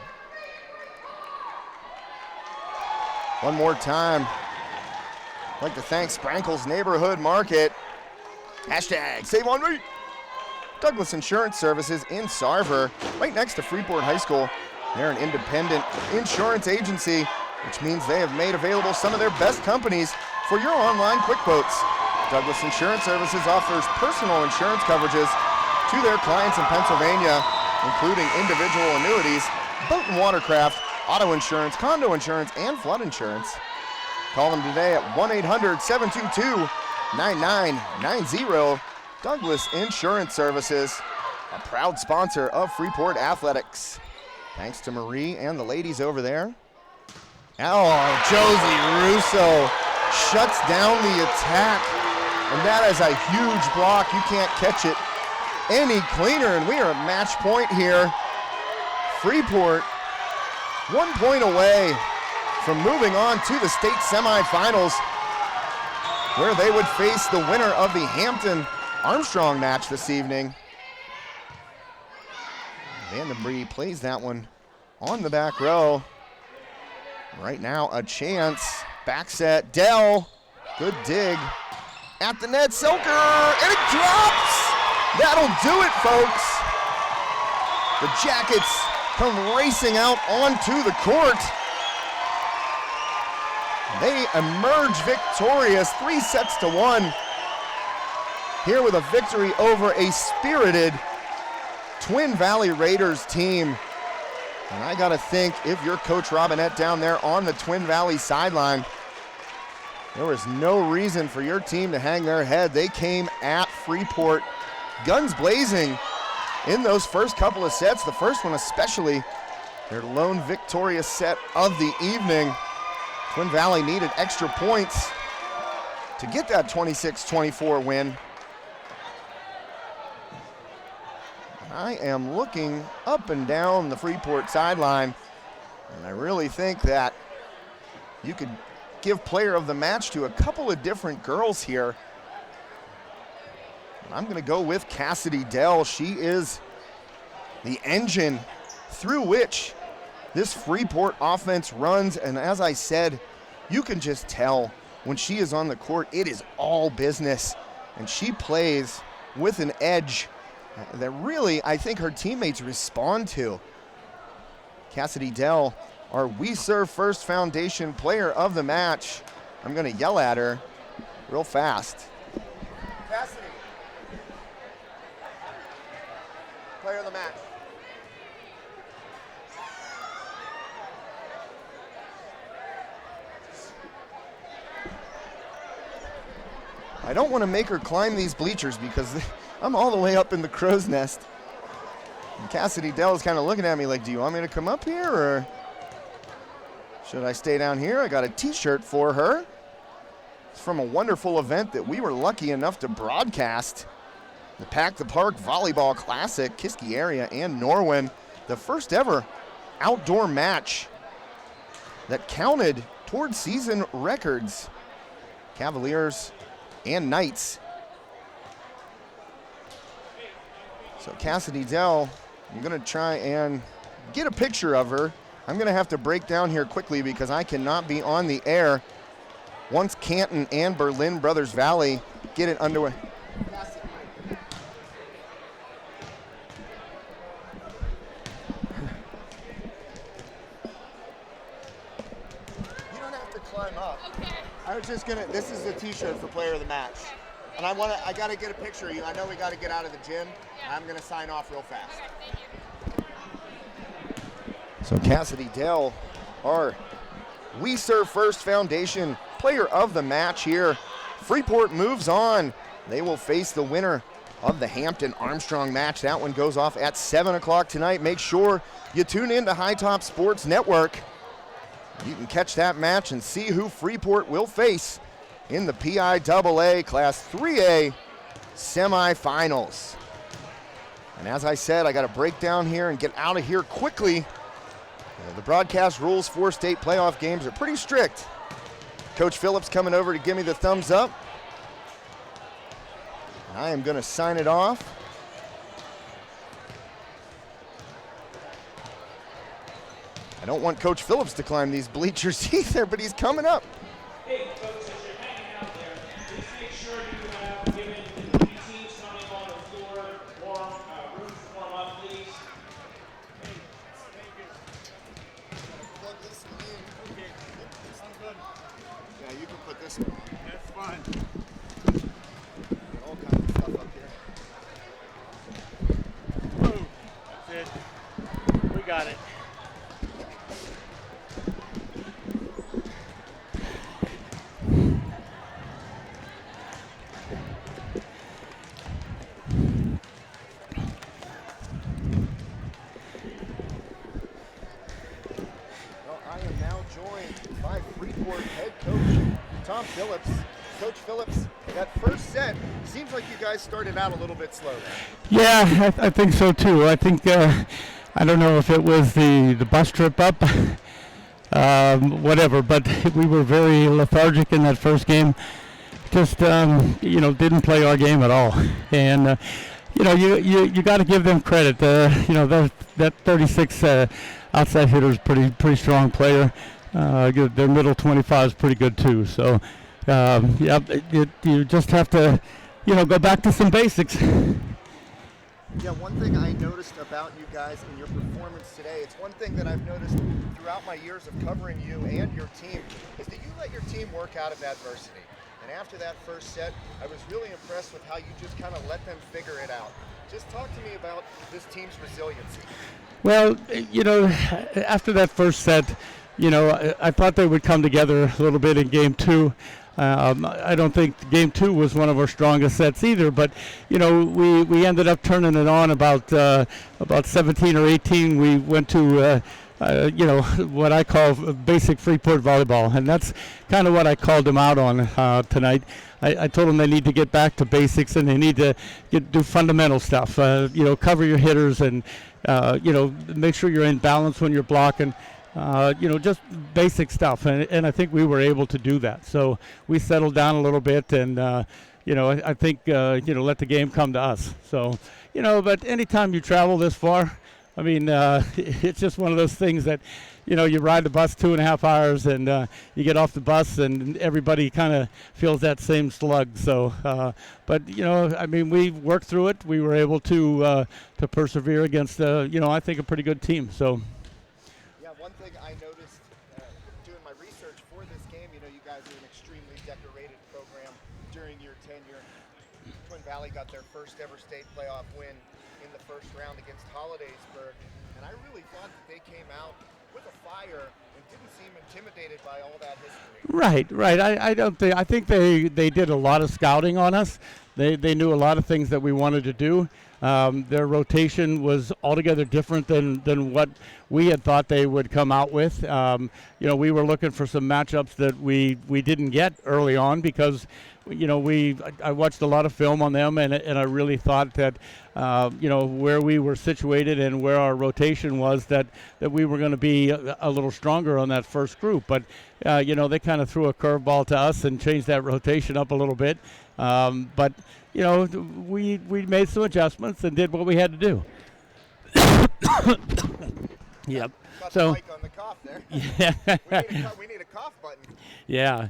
One more time. I'd like to thank Sprankle's Neighborhood Market. Hashtag Save on Me. Douglas Insurance Services in Sarver, right next to Freeport High School. They're an independent insurance agency, which means they have made available some of their best companies for your online quick quotes. Douglas Insurance Services offers personal insurance coverages to their clients in Pennsylvania, including individual annuities, boat and watercraft, auto insurance, condo insurance, and flood insurance. Call them today at 1-800-722-9990. Douglas Insurance Services, a proud sponsor of Freeport Athletics. Thanks to Marie and the ladies over there. Oh, Josie Russo shuts down the attack. And that is a huge block. You can't catch it any cleaner. And we are at match point here. Freeport 1 point away from moving on to the state semifinals, where they would face the winner of the Hampton-Armstrong match this evening. Vandenbree plays that one on the back row. Right now, a chance. Back set, Dell. Good dig. At the net, Selker, and it drops! That'll do it, folks. The Jackets come racing out onto the court. They emerge victorious, 3-1. Here with a victory over a spirited Twin Valley Raiders team. And I gotta think, if you're Coach Robinette down there on the Twin Valley sideline, there was no reason for your team to hang their head. They came at Freeport guns blazing in those first couple of sets, the first one especially. Their lone victorious set of the evening. Twin Valley needed extra points to get that 26-24 win. I am looking up and down the Freeport sideline, and I really think that you could give player of the match to a couple of different girls here. And I'm going to go with Cassidy Dell. She is the engine through which this Freeport offense runs, and as I said, you can just tell when she is on the court, it is all business, and she plays with an edge that really I think her teammates respond to. Cassidy Dell, our We Serve First Foundation player of the match. I'm going to yell at her real fast. Cassidy, player of the match. I don't want to make her climb these bleachers because I'm all the way up in the crow's nest. And Cassidy Dell is kind of looking at me like, do you want me to come up here or should I stay down here? I got a t-shirt for her. It's from a wonderful event that we were lucky enough to broadcast. The Pack the Park Volleyball Classic, Kiski area and Norwin. The first ever outdoor match that counted towards season records. Cavaliers and Knights. So Cassidy Dell, I'm gonna try and get a picture of her. I'm gonna have to break down here quickly because I cannot be on the air once Canton and Berlin Brothers Valley get it underway. You don't have to climb up. Okay. I was just gonna, this is a t-shirt for player of the match. And I gotta get a picture of you. I know we gotta get out of the gym. Yeah. I'm gonna sign off real fast. Okay, thank you. So Cassidy Dell, our We Serve First Foundation player of the match here. Freeport moves on. They will face the winner of the Hampton Armstrong match. That one goes off at 7 o'clock tonight. Make sure you tune in to High Top Sports Network. You can catch that match and see who Freeport will face in the PIAA Class 3A semifinals. And as I said, I got to break down here and get out of here quickly. The broadcast rules for state playoff games are pretty strict. Coach Phillips coming over to give me the thumbs up. I am going to sign it off. I don't want Coach Phillips to climb these bleachers either, but he's coming up. Hey, Coach, as you're hanging out there, please make sure you have given the teams coming on the floor room to warm up, please. Hey, thank you. Plug this in. Okay. Sounds good. Yeah, you can put this in. That's fine. All kinds of stuff up here. Boom. That's it. We got it. Phillips. Coach Phillips, that first set, seems like you guys started out a little bit slow there. Yeah, I think so too. I think, I don't know if it was the bus trip up, whatever, but we were very lethargic in that first game. Just, didn't play our game at all. And, you got to give them credit. That 36 outside hitter is pretty strong player. Their middle 25 is pretty good too. So, you just have to, go back to some basics. Yeah, one thing I noticed about you guys in your performance today, it's one thing that I've noticed throughout my years of covering you and your team, is that you let your team work out of adversity. And after that first set, I was really impressed with how you just kind of let them figure it out. Just talk to me about this team's resiliency. Well, after that first set, I thought they would come together a little bit in game two. I don't think game two was one of our strongest sets either, but we ended up turning it on about 17 or 18. We went to what I call basic Freeport volleyball, and that's kind of what I called them out on tonight. I told them they need to get back to basics and they need to do fundamental stuff. Cover your hitters and make sure you're in balance when you're blocking. Just basic stuff, and I think we were able to do that. So we settled down a little bit, and I think let the game come to us. So but anytime you travel this far, I mean, it's just one of those things that, you ride the bus 2.5 hours and you get off the bus and everybody kind of feels that same slug. So, we worked through it. We were able to persevere against, I think a pretty good team. So. Yeah, one thing I noticed doing my research for this game, you guys are an extremely decorated program during your tenure. Twin Valley got their first ever state playoff win in the first round against Hollidaysburg, and I really thought that they came out with a fire and didn't seem intimidated by all that history. Right. I think they did a lot of scouting on us. They knew a lot of things that we wanted to do. Their rotation was altogether different than what we had thought they would come out with. We were looking for some matchups that we didn't get early on because I watched a lot of film on them, and I really thought that where we were situated and where our rotation was that we were going to be a little stronger on that first group. But they kind of threw a curveball to us and changed that rotation up a little bit. But we made some adjustments and did what we had to do. Yep. Got So. the mic on the cough there. Yeah. we need a cough button. Yeah.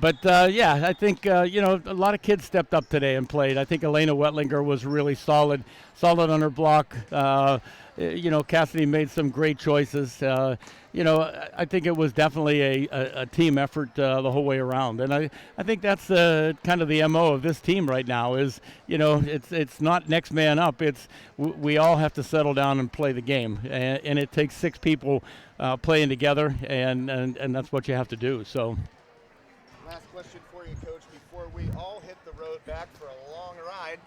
But, I think, a lot of kids stepped up today and played. I think Elena Wetlinger was really solid on her block. Cassidy made some great choices. I think it was definitely a team effort the whole way around. And I think that's kind of the MO of this team right now is, it's not next man up. It's we all have to settle down and play the game. And it takes 6 people playing together, and that's what you have to do. So. Last question for you, Coach, before we all hit the road back for a long ride.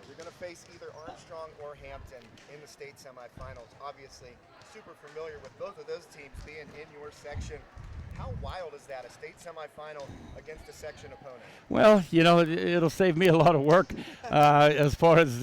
You're going to face either Armstrong or Hampton in the state semifinals. Obviously, super familiar with both of those teams being in your section. How wild is that, a state semifinal against a section opponent? Well, it'll save me a lot of work as far as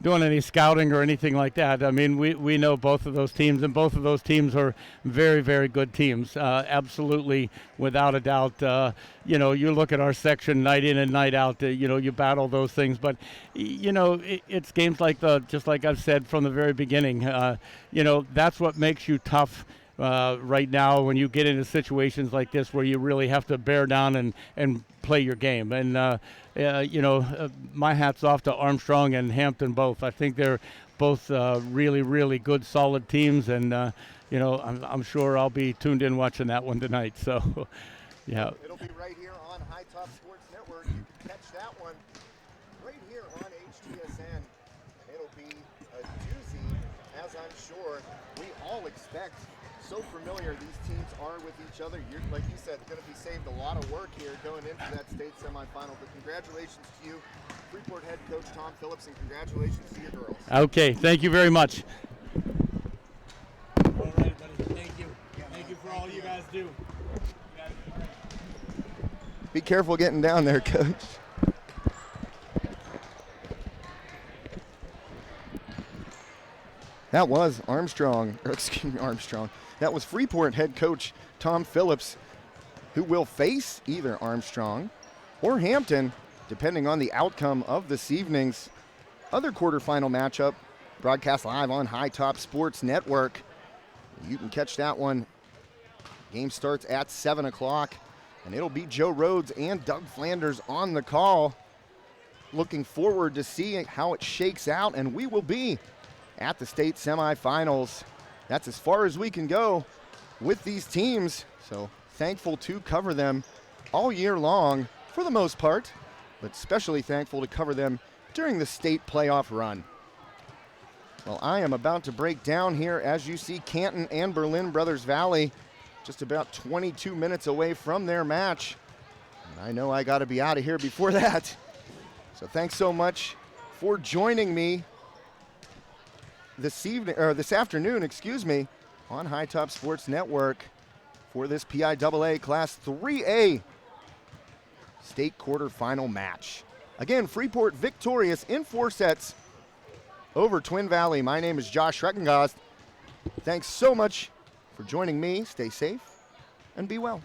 doing any scouting or anything like that. I mean, we know both of those teams, and both of those teams are very, very good teams, absolutely, without a doubt. You look at our section night in and night out, you battle those things. But, it's games like just like I've said from the very beginning, that's what makes you tough. Right now when you get into situations like this where you really have to bear down and play your game. And, my hat's off to Armstrong and Hampton both. I think they're both really, really good, solid teams. And, I'm sure I'll be tuned in watching that one tonight. So, yeah. It'll be right here on High Top Sports Network. You can catch that one right here on HTSN. It'll be a doozy, as I'm sure we all expect. So familiar these teams are with each other. You're, like you said, going to be saved a lot of work here going into that state semifinal. But congratulations to you, Freeport head coach Tom Phillips, and congratulations to your girls. Okay, thank you very much. All right, buddy. Thank you. Thank you for all you guys do. Be careful getting down there, Coach. That was Armstrong. That was Freeport head coach Tom Phillips, who will face either Armstrong or Hampton, depending on the outcome of this evening's other quarterfinal matchup, broadcast live on High Top Sports Network. You can catch that one. Game starts at 7 o'clock, and it'll be Joe Rhodes and Doug Flanders on the call. Looking forward to seeing how it shakes out, and we will be at the state semifinals. That's as far as we can go with these teams. So thankful to cover them all year long for the most part, but especially thankful to cover them during the state playoff run. Well, I am about to break down here as you see Canton and Berlin Brothers Valley just about 22 minutes away from their match. And I know I got to be out of here before that. So thanks so much for joining me this afternoon, on High Top Sports Network for this PIAA Class 3A state quarterfinal match. Again, Freeport victorious in 4 sets over Twin Valley. My name is Josh Schreckengast. Thanks so much for joining me. Stay safe and be well.